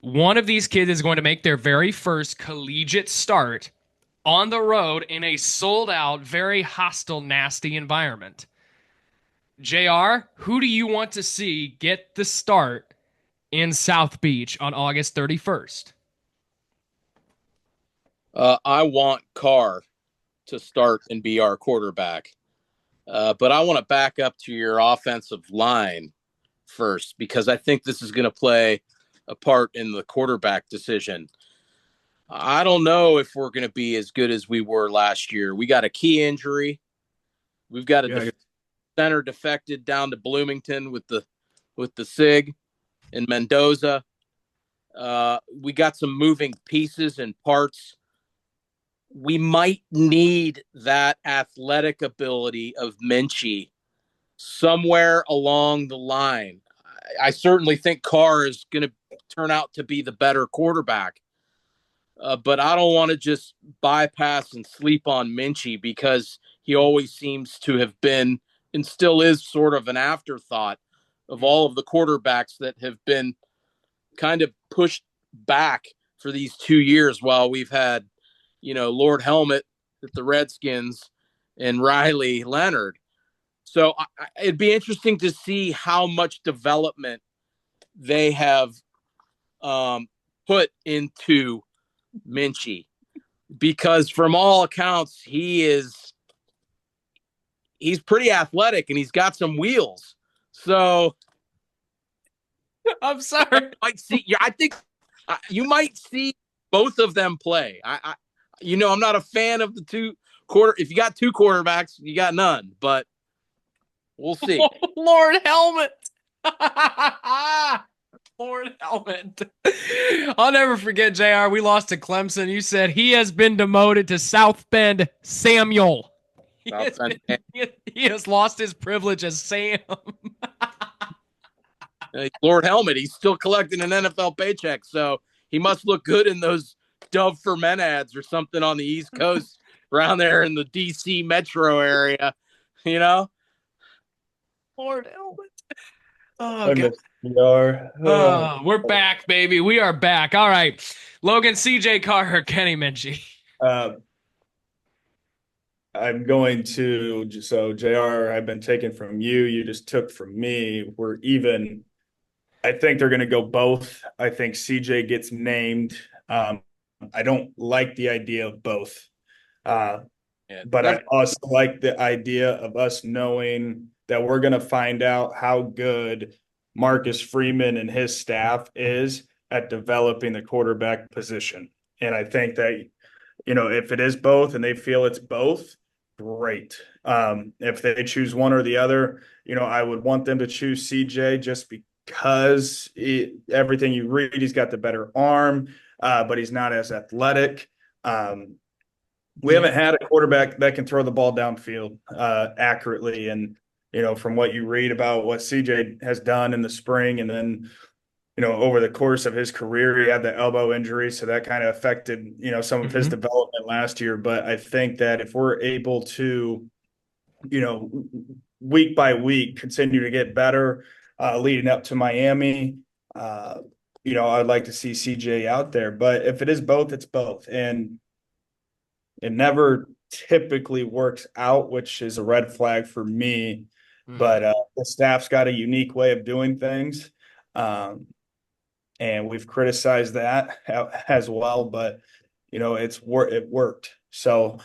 S1: one of these kids is going to make their very first collegiate start on the road in a sold out, very hostile, nasty environment. JR, who do you want to see get the start in South Beach on August 31st?
S6: I want Carr to start and be our quarterback. But I want to back up to your offensive line first because I think this is going to play a part in the quarterback decision. I don't know if we're going to be as good as we were last year. We got a key injury. We've got a center defected down to Bloomington with the SIG in Mendoza. We got some moving pieces and parts. We might need that athletic ability of Minchie somewhere along the line. I certainly think Carr is going to turn out to be the better quarterback. But I don't want to just bypass and sleep on Minchie because he always seems to have been and still is sort of an afterthought of all of the quarterbacks that have been kind of pushed back for these 2 years while we've had, Lord Helmet at the Redskins and Riley Leonard. So it'd be interesting to see how much development they have put into Minchie, because from all accounts, he's pretty athletic and he's got some wheels. So
S1: I'm sorry.
S6: I think you might see both of them play. I'm not a fan of the if you got two quarterbacks, you got none, but we'll see.
S1: Lord Helmet. Lord Helmet. I'll never forget, JR. We lost to Clemson. You said he has been demoted to South Bend Samuel. He has lost his privilege as Sam.
S6: Lord Helmet, he's still collecting an NFL paycheck, so he must look good in those Dove for Men ads or something on the East Coast around there in the DC metro area,
S1: Lord Helmet. Oh, God. We're back, baby. We are back. All right. Logan, CJ Carr, Kenny Minchie.
S7: I'm going to, so JR, I've been taken from you. You just took from me. We're even. I think they're going to go both. I think CJ gets named. I don't like the idea of both. But I also like the idea of us knowing that we're going to find out how good Marcus Freeman and his staff is at developing the quarterback position. And I think that, if it is both and they feel it's both, great. If they choose one or the other, I would want them to choose CJ just because everything you read, he's got the better arm, but he's not as athletic. We haven't had a quarterback that can throw the ball downfield accurately. And, from what you read about what CJ has done in the spring, and then, over the course of his career, he had the elbow injury. So that kind of affected, some of his development last year. But I think that if we're able to, week by week, continue to get better leading up to Miami, I'd like to see CJ out there. But if it is both, it's both. And it never typically works out, which is a red flag for me. But the staff's got a unique way of doing things. And we've criticized that as well. But, it worked. So,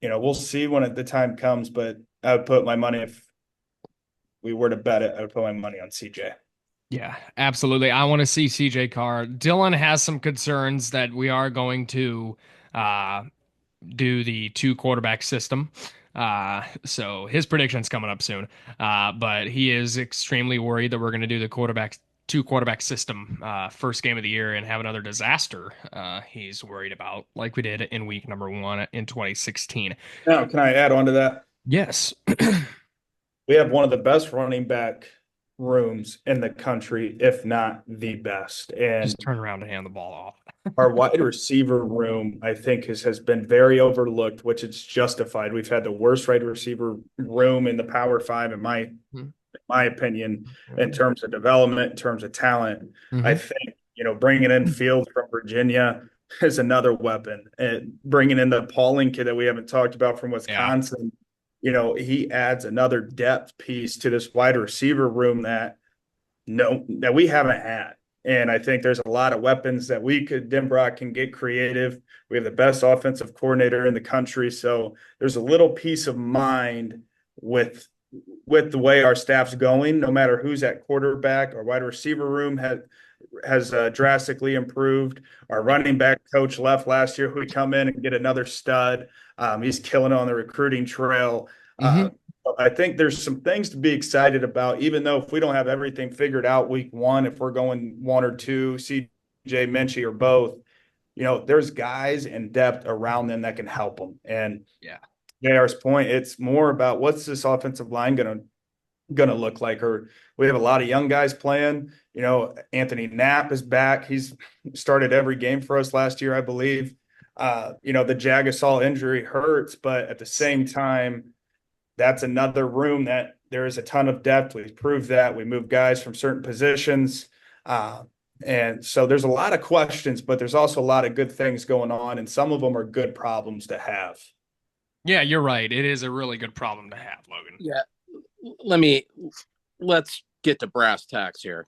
S7: we'll see when the time comes. But I would put my money, if we were to bet it, I would put my money on CJ.
S1: Yeah, absolutely. I want to see CJ Carr. Dylan has some concerns that we are going to do the two quarterback system. So his prediction's coming up soon. But he is extremely worried that we're going to do the two quarterback system first game of the year and have another disaster. He's worried about, like we did in week number 1 in 2016.
S7: Now, can I add on to that?
S1: Yes.
S7: We have one of the best running back rooms in the country, if not the best. And
S1: just turn around and hand the ball off.
S7: Our wide receiver room, I think, has been very overlooked, which it's justified. We've had the worst wide receiver room in the Power Five, in my opinion, in terms of development, in terms of talent. I think, bringing in Fields from Virginia is another weapon. And bringing in the Pauling kid that we haven't talked about from Wisconsin, he adds another depth piece to this wide receiver room that we haven't had. And I think there's a lot of weapons that Denbrock can get creative. We have the best offensive coordinator in the country. So there's a little peace of mind with the way our staff's going, no matter who's at quarterback. Our wide receiver room has drastically improved. Our running back coach left last year. We come in and get another stud. He's killing it on the recruiting trail. I think there's some things to be excited about, even though if we don't have everything figured out week 1, if we're going 1 or 2, CJ, Minchie, or both, there's guys and depth around them that can help them. And JR's point, it's more about what's this offensive line going to look like. Or we have a lot of young guys playing. Anthony Knapp is back. He's started every game for us last year, I believe. The Jagasol injury hurts, but at the same time, that's another room that there is a ton of depth. We've proved that. We move guys from certain positions. And so there's a lot of questions, but there's also a lot of good things going on, and some of them are good problems to have.
S1: Yeah, you're right. It is a really good problem to have, Logan.
S6: Yeah. Let's get to brass tacks here.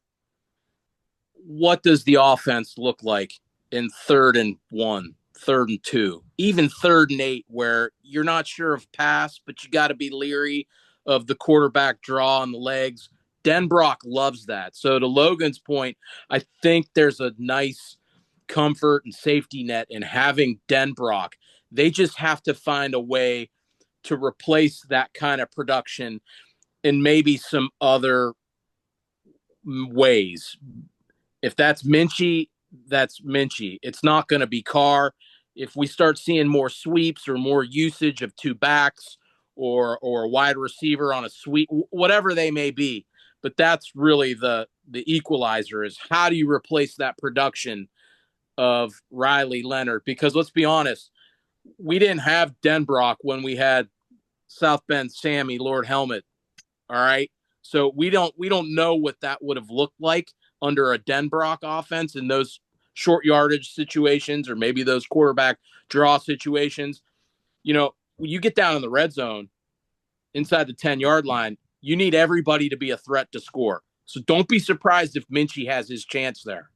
S6: What does the offense look like in 3rd and 1? 3rd and 2, even 3rd and 8, where you're not sure of pass, but you got to be leery of the quarterback draw on the legs? Denbrock loves that. So to Logan's point, I think there's a nice comfort and safety net in having Denbrock. They just have to find a way to replace that kind of production in maybe some other ways. If that's Minchie, that's Minchie. It's not going to be Carr. If we start seeing more sweeps or more usage of 2 backs or a wide receiver on a sweep, whatever they may be, but that's really the equalizer, is how do you replace that production of Riley Leonard? Because let's be honest, we didn't have Denbrock when we had South Bend Sammy Lord Helmet. All right. So we don't know what that would have looked like under a Denbrock offense in those short yardage situations, or maybe those quarterback draw situations. When you get down in the red zone inside the 10-yard line, you need everybody to be a threat to score. So don't be surprised if Minchie has his chance there.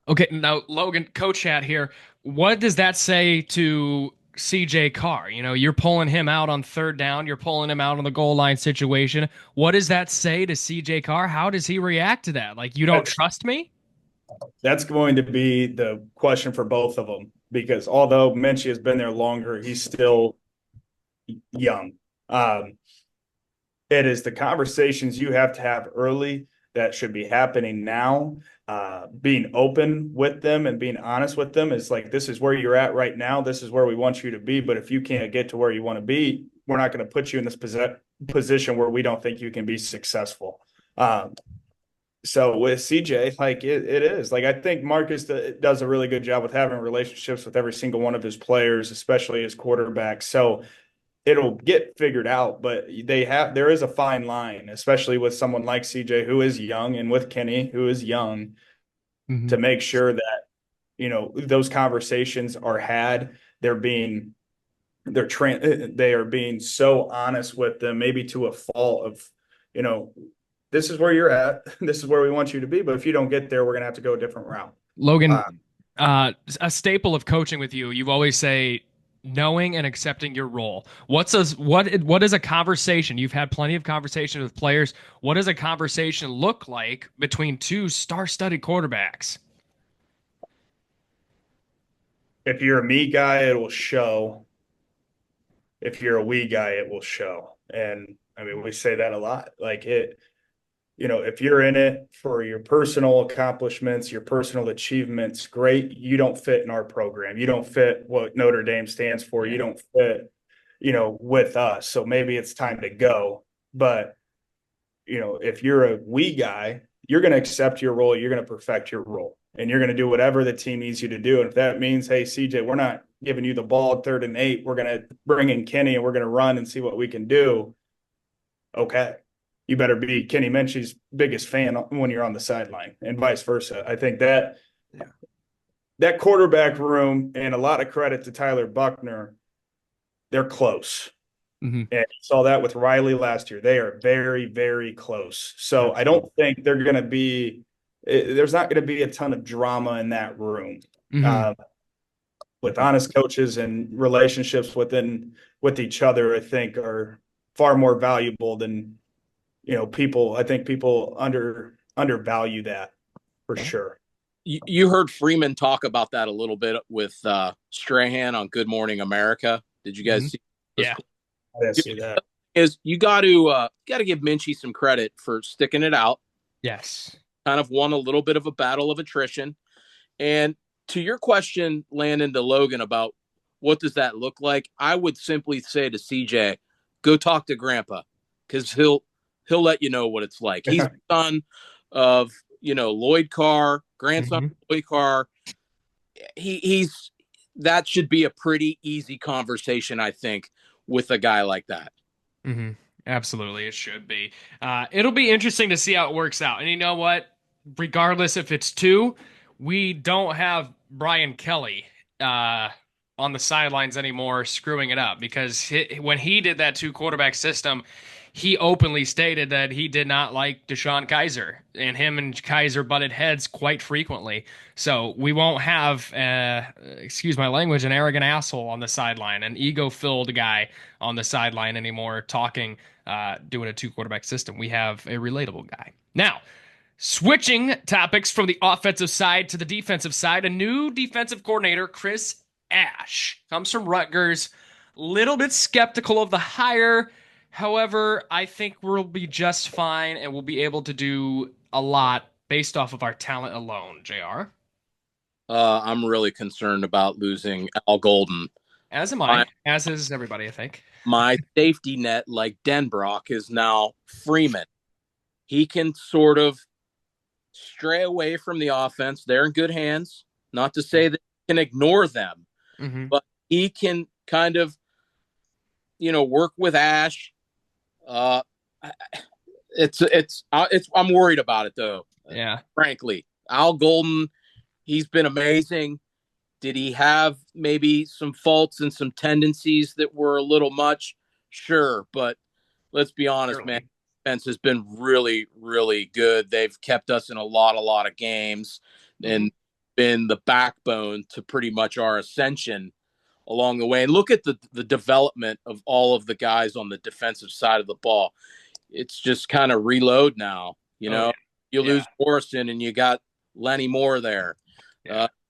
S1: Okay, now, Logan, Coach Chat here. What does that say to CJ Carr? You're pulling him out on 3rd down. You're pulling him out on the goal line situation. What does that say to CJ Carr? How does he react to that? Like, you don't trust me?
S7: That's going to be the question for both of them, because although Minchie has been there longer, he's still young. It is the conversations you have to have early that should be happening now. being open with them and being honest with them is like, this is where you're at right now. This is where we want you to be. But if you can't get to where you want to be, we're not going to put you in this position where we don't think you can be successful. So with CJ, like it is like, I think Marcus does a really good job with having relationships with every single one of his players, especially his quarterbacks. So it'll get figured out, but there is a fine line, especially with someone like CJ who is young, and with Kenny who is young, to make sure that, those conversations are had. They are being so honest with them, maybe to a fault of, this is where you're at. This is where we want you to be. But if you don't get there, we're going to have to go a different route.
S1: Logan, a staple of coaching with you, you've always say knowing and accepting your role. What is a conversation? You've had plenty of conversations with players. What does a conversation look like between two star-studded quarterbacks?
S7: If you're a me guy, it will show. If you're a we guy, it will show. And I mean, we say that a lot. Like if you're in it for your personal accomplishments, your personal achievements, great. You don't fit in our program. You don't fit what Notre Dame stands for. You don't fit, with us. So maybe it's time to go. But, if you're a we guy, you're going to accept your role. You're going to perfect your role, and you're going to do whatever the team needs you to do. And if that means, hey, CJ, we're not giving you the ball 3rd and 8, we're going to bring in Kenny and we're going to run and see what we can do. Okay. You better be Kenny Minchie's biggest fan when you're on the sideline, and vice versa. I think that quarterback room, and a lot of credit to Tyler Buckner, they're close. And you saw that with Riley last year. They are very, very close. So I don't think there's not going to be a ton of drama in that room. With honest coaches and relationships with each other, I think are far more valuable than, people. I think people undervalue that for sure.
S6: You heard Freeman talk about that a little bit with Strahan on Good Morning America. Did you guys see?
S1: Yeah,
S7: I didn't see that.
S6: You got to give Minchie some credit for sticking it out.
S1: Yes,
S6: kind of won a little bit of a battle of attrition. And to your question, Landon, to Logan about what does that look like, I would simply say to CJ, go talk to Grandpa, because he'll let you know what it's like. He's the son of Lloyd Carr, grandson of Lloyd Carr. He's that should be a pretty easy conversation, I think, with a guy like that.
S1: Absolutely, it should be. It'll be interesting to see how it works out. And you know what? Regardless if it's 2, we don't have Brian Kelly on the sidelines anymore screwing it up, because when he did that 2 quarterback system, he openly stated that he did not like Deshaun Kaiser, and him and Kaiser butted heads quite frequently. So we won't have, excuse my language, an arrogant asshole on the sideline, an ego-filled guy on the sideline anymore talking, doing a 2 quarterback system. We have a relatable guy. Now, switching topics from the offensive side to the defensive side, a new defensive coordinator, Chris Ash, comes from Rutgers. Little bit skeptical of the hire. However, I think we'll be just fine, and we'll be able to do a lot based off of our talent alone, JR.
S6: I'm really concerned about losing Al Golden.
S1: As am I. As is everybody, I think.
S6: My safety net, like Denbrock, is now Freeman. He can sort of stray away from the offense. They're in good hands. Not to say that he can ignore them, but he can kind of, work with Ash. I'm worried about it though.
S1: Yeah.
S6: Frankly, Al Golden, he's been amazing. Did he have maybe some faults and some tendencies that were a little much? Sure. But let's be honest, man, defense has been really, really good. They've kept us in a lot of games and been the backbone to pretty much our ascension along the way. And look at the development of all of the guys on the defensive side of the ball. It's just kind of reload now. You lose Morrison and you got Lenny Moore there.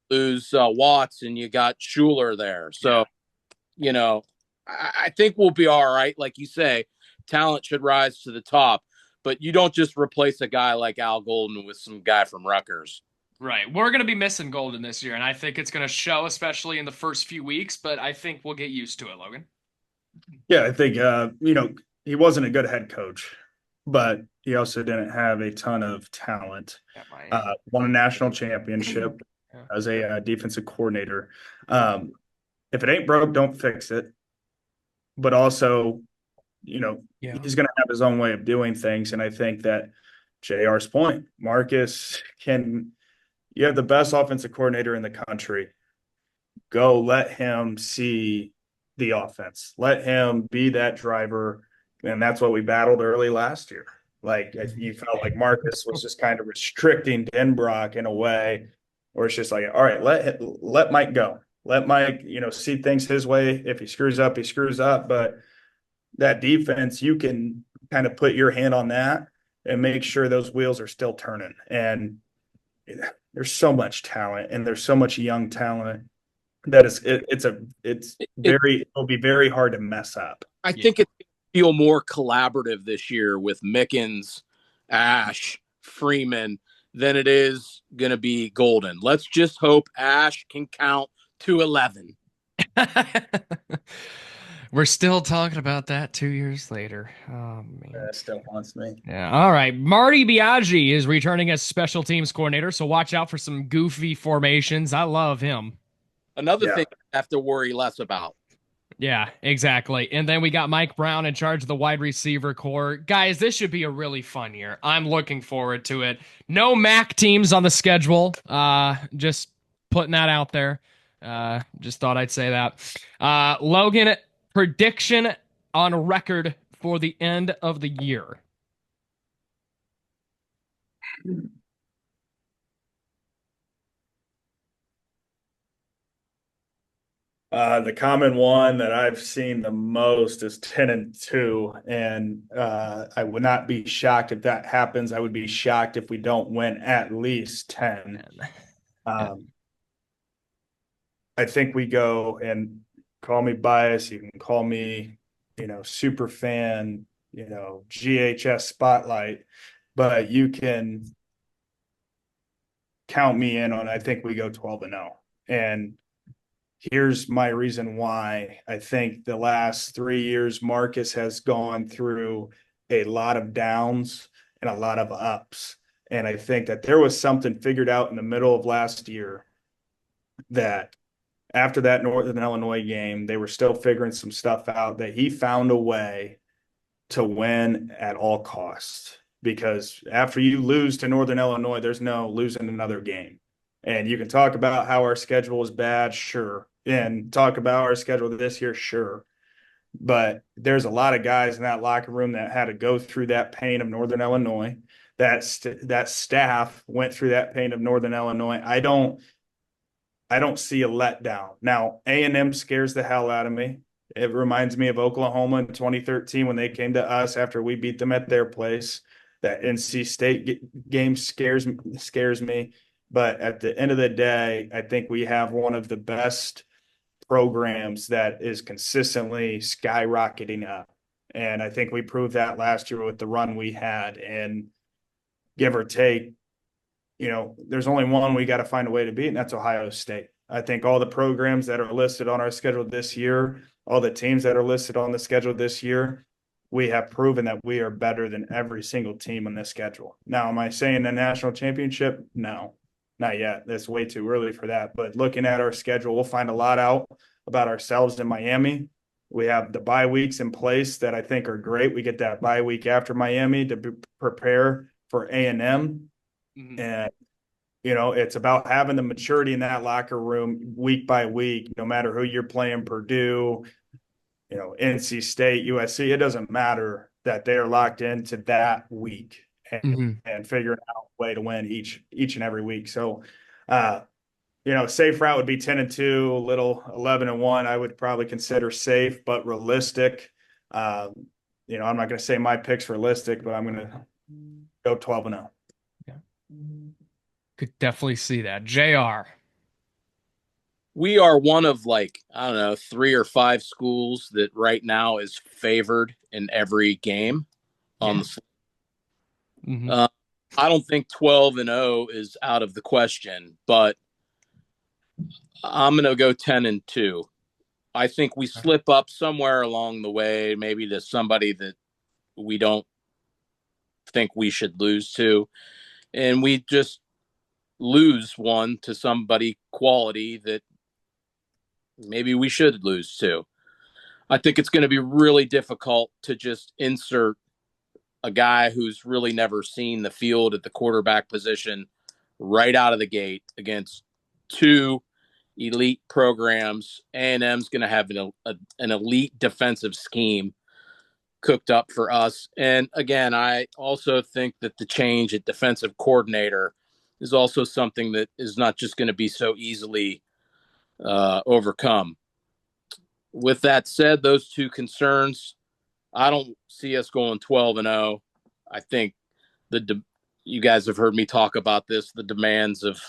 S6: Lose Watts and you got Schuler there. So, I think we'll be all right. Like you say, talent should rise to the top, but you don't just replace a guy like Al Golden with some guy from Rutgers.
S1: Right. We're going to be missing Golden this year, and I think it's going to show, especially in the first few weeks, but I think we'll get used to it, Logan.
S7: Yeah, I think he wasn't a good head coach, but he also didn't have a ton of talent.
S1: At Miami.
S7: Won a national championship
S1: Yeah.
S7: as a defensive coordinator. If it ain't broke, don't fix it. But also,
S1: Yeah.
S7: he's going to have his own way of doing things, and I think that JR's point, Marcus can. You have the best offensive coordinator in the country. Go let him see the offense. Let him be that driver. And that's what we battled early last year. Like you felt like Marcus was just kind of restricting Denbrock in a way, or it's just like, all right, let Mike go. Let Mike, see things his way. If he screws up, he screws up. But that defense, you can kind of put your hand on that and make sure those wheels are still turning. And there's so much talent and there's so much young talent that it'll be very hard to mess up.
S6: I think it feel more collaborative this year with Mickens, Ash, Freeman than it is going to be Golden. Let's just hope Ash can count to 11.
S1: We're still talking about that 2 years later. Oh, man.
S7: That still haunts me.
S1: Yeah. All right. Marty Biaggi is returning as special teams coordinator, so watch out for some goofy formations. I love him.
S6: Another thing I have to worry less about.
S1: Yeah, exactly. And then we got Mike Brown in charge of the wide receiver core. Guys, this should be a really fun year. I'm looking forward to it. No MAC teams on the schedule. Just putting that out there. Just thought I'd say that. Logan, prediction on record for the end of the year.
S7: The common one that I've seen the most is 10-2, and I would not be shocked if that happens. I would be shocked if we don't win at least 10. I think we go, and call me biased. You can call me, super fan, GHS spotlight, but you can count me in on. I think we go 12-0, and here's my reason why. I think the last 3 years, Marcus has gone through a lot of downs and a lot of ups. And I think that there was something figured out in the middle of last year that after that Northern Illinois game, they were still figuring some stuff out, that he found a way to win at all costs. Because after you lose to Northern Illinois, there's no losing another game. And you can talk about how our schedule is bad, sure. And talk about our schedule this year, sure. But there's a lot of guys in that locker room that had to go through that pain of Northern Illinois. That staff went through that pain of Northern Illinois. I don't see a letdown. Now, A&M scares the hell out of me. It reminds me of Oklahoma in 2013 when they came to us after we beat them at their place. That NC State game scares me. But at the end of the day, I think we have one of the best programs that is consistently skyrocketing up. And I think we proved that last year with the run we had. And give or take, there's only one we got to find a way to beat, and that's Ohio State. I think all the programs that are listed on our schedule this year, all the teams that are listed on the schedule this year, we have proven that we are better than every single team on this schedule. Now, am I saying the national championship? No. Not yet. That's way too early for that. But looking at our schedule, we'll find a lot out about ourselves in Miami. We have the bye weeks in place that I think are great. We get that bye week after Miami to prepare for A&M. Mm-hmm. And, it's about having the maturity in that locker room week by week, no matter who you're playing, Purdue, NC State, USC. It doesn't matter that they're locked into that week. And figuring out a way to win each and every week. So, safe route would be 10-2, a little 11-1. I would probably consider safe, but realistic. I'm not going to say my pick's realistic, but I'm going to go 12-0.
S1: Yeah. Could definitely see that. JR.
S6: We are one of 3 or 5 schools that right now is favored in every game on the
S1: Mm-hmm.
S6: I don't think 12-0 is out of the question, but I'm going to go 10-2. I think we slip up somewhere along the way, maybe to somebody that we don't think we should lose to, and we just lose one to somebody quality that maybe we should lose to. I think it's going to be really difficult to just insert a guy who's really never seen the field at the quarterback position right out of the gate against two elite programs. A&M's going to have an elite defensive scheme cooked up for us. And again, I also think that the change at defensive coordinator is also something that is not just going to be so easily overcome. With that said, those two concerns, I don't see us going 12-0. I think you guys have heard me talk about this. The demands of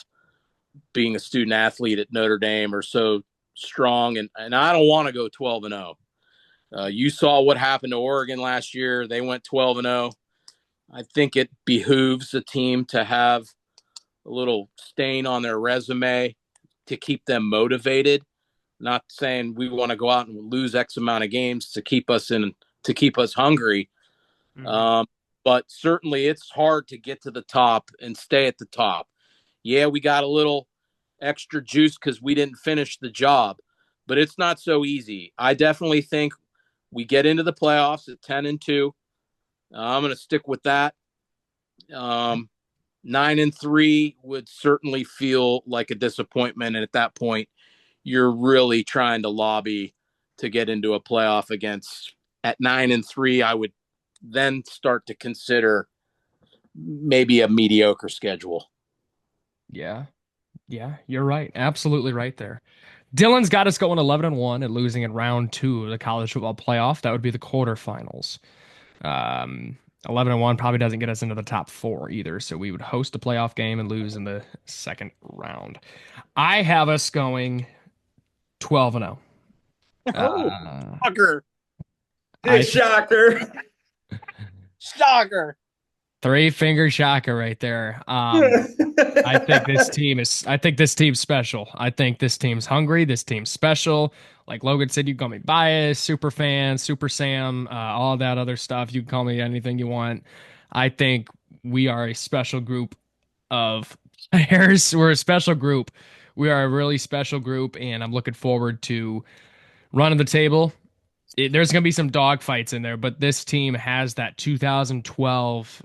S6: being a student athlete at Notre Dame are so strong, and I don't want to go 12-0. You saw what happened to Oregon last year. They went 12-0. I think it behooves a team to have a little stain on their resume to keep them motivated. Not saying we want to go out and lose X amount of games to keep us hungry. But certainly it's hard to get to the top and stay at the top. Yeah, we got a little extra juice because we didn't finish the job, but it's not so easy. I definitely think we get into the playoffs at 10-2. I'm going to stick with that. 9-3 would certainly feel like a disappointment. And at that point, you're really trying to lobby to get into a playoff against. At 9-3, I would then start to consider maybe a mediocre schedule.
S1: Yeah, you're right. Absolutely right there. Dylan's got us going 11-1 and losing in round 2 of the college football playoff. That would be the quarterfinals. 11-1 probably doesn't get us into the top 4 either. So we would host a playoff game and lose in the second round. I have us going 12-0.
S6: Shocker.
S7: Hey, shocker.
S6: Shocker.
S1: 3-finger shocker right there. I think this team's special. I think this team's hungry. This team's special. Like Logan said, you can call me biased, super fan, super Sam, all that other stuff. You can call me anything you want. I think we are a special group of players. We're a special group. We are a really special group, and I'm looking forward to running the table. There's going to be some dogfights in there, but this team has that 2012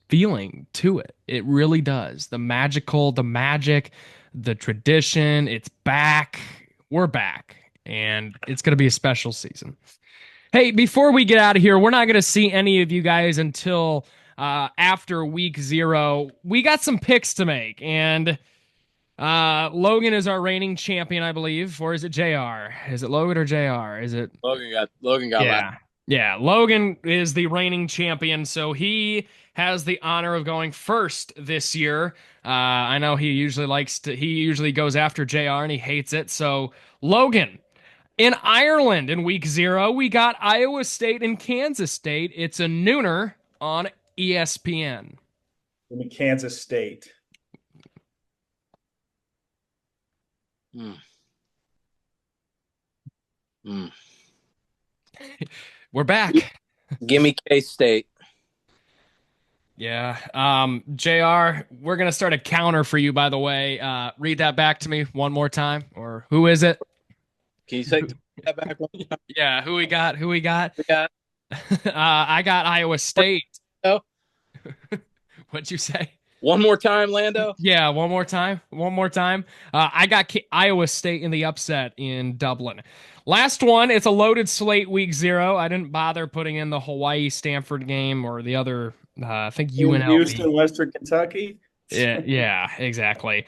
S1: feeling to it. It really does. The magic, the tradition, it's back. We're back, and it's going to be a special season. Hey, before we get out of here, we're not going to see any of you guys until after week 0. We got some picks to make, and Logan is our reigning champion, I believe, or is it JR? Is it Logan or JR? Is it
S6: Logan got that.
S1: Yeah, Logan is the reigning champion, so he has the honor of going first this year. I know he usually goes after JR and he hates it. So Logan, in Ireland in week 0, we got Iowa State and Kansas State. It's a nooner on ESPN.
S7: In Kansas State.
S1: We're back.
S6: Give me K-State.
S1: Yeah. JR, we're going to start a counter for you, by the way. Read that back to me one more time. Or who is it?
S6: Can you say that back one time?
S1: Yeah, who we got?
S6: We got
S1: I got Iowa State.
S6: Oh.
S1: What'd you say?
S6: One more time, Lando?
S1: Yeah, one more time. I got Iowa State in the upset in Dublin. Last one, it's a loaded slate week 0. I didn't bother putting in the Hawaii-Stanford game or the other, I think UNLV.
S7: Houston, Western Kentucky?
S1: Yeah, exactly.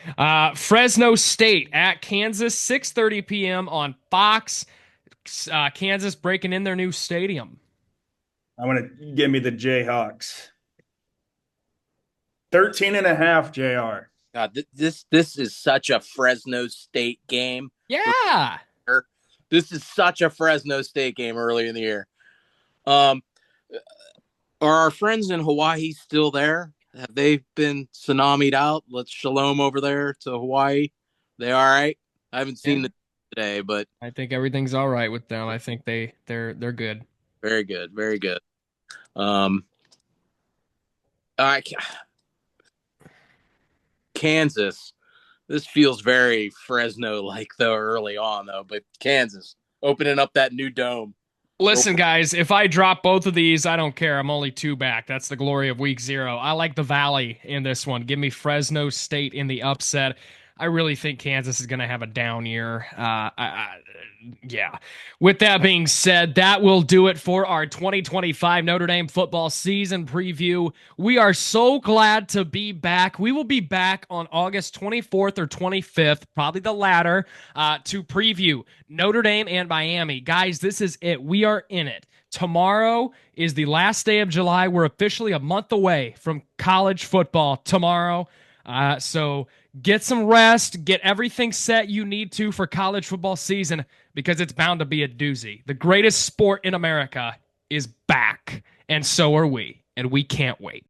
S1: Fresno State at Kansas, 6:30 p.m. on Fox. Kansas breaking in their new stadium.
S7: I'm going to give me the Jayhawks. 13.5, JR.
S6: God, this is such a Fresno State game.
S1: Yeah.
S6: This is such a Fresno State game early in the year. Are our friends in Hawaii still there? Have they been tsunami'd out? Let's shalom over there to Hawaii. They all right? I haven't seen them today, but
S1: I think everything's all right with them. I think they're good.
S6: very good, very good. Um, I Kansas. This feels very Fresno like though early on though, but Kansas opening up that new dome.
S1: Listen, guys, if I drop both of these, I don't care. I'm only 2 back. That's the glory of week 0. I like the Valley in this one. Give me Fresno State in the upset. I really think Kansas is going to have a down year. Yeah. With that being said, that will do it for our 2025 Notre Dame football season preview. We are so glad to be back. We will be back on August 24th or 25th, probably the latter, to preview Notre Dame and Miami. Guys, this is it. We are in it. Tomorrow is the last day of July. We're officially a month away from college football tomorrow. So get some rest, get everything set you need to for college football season because it's bound to be a doozy. The greatest sport in America is back, and so are we, and we can't wait.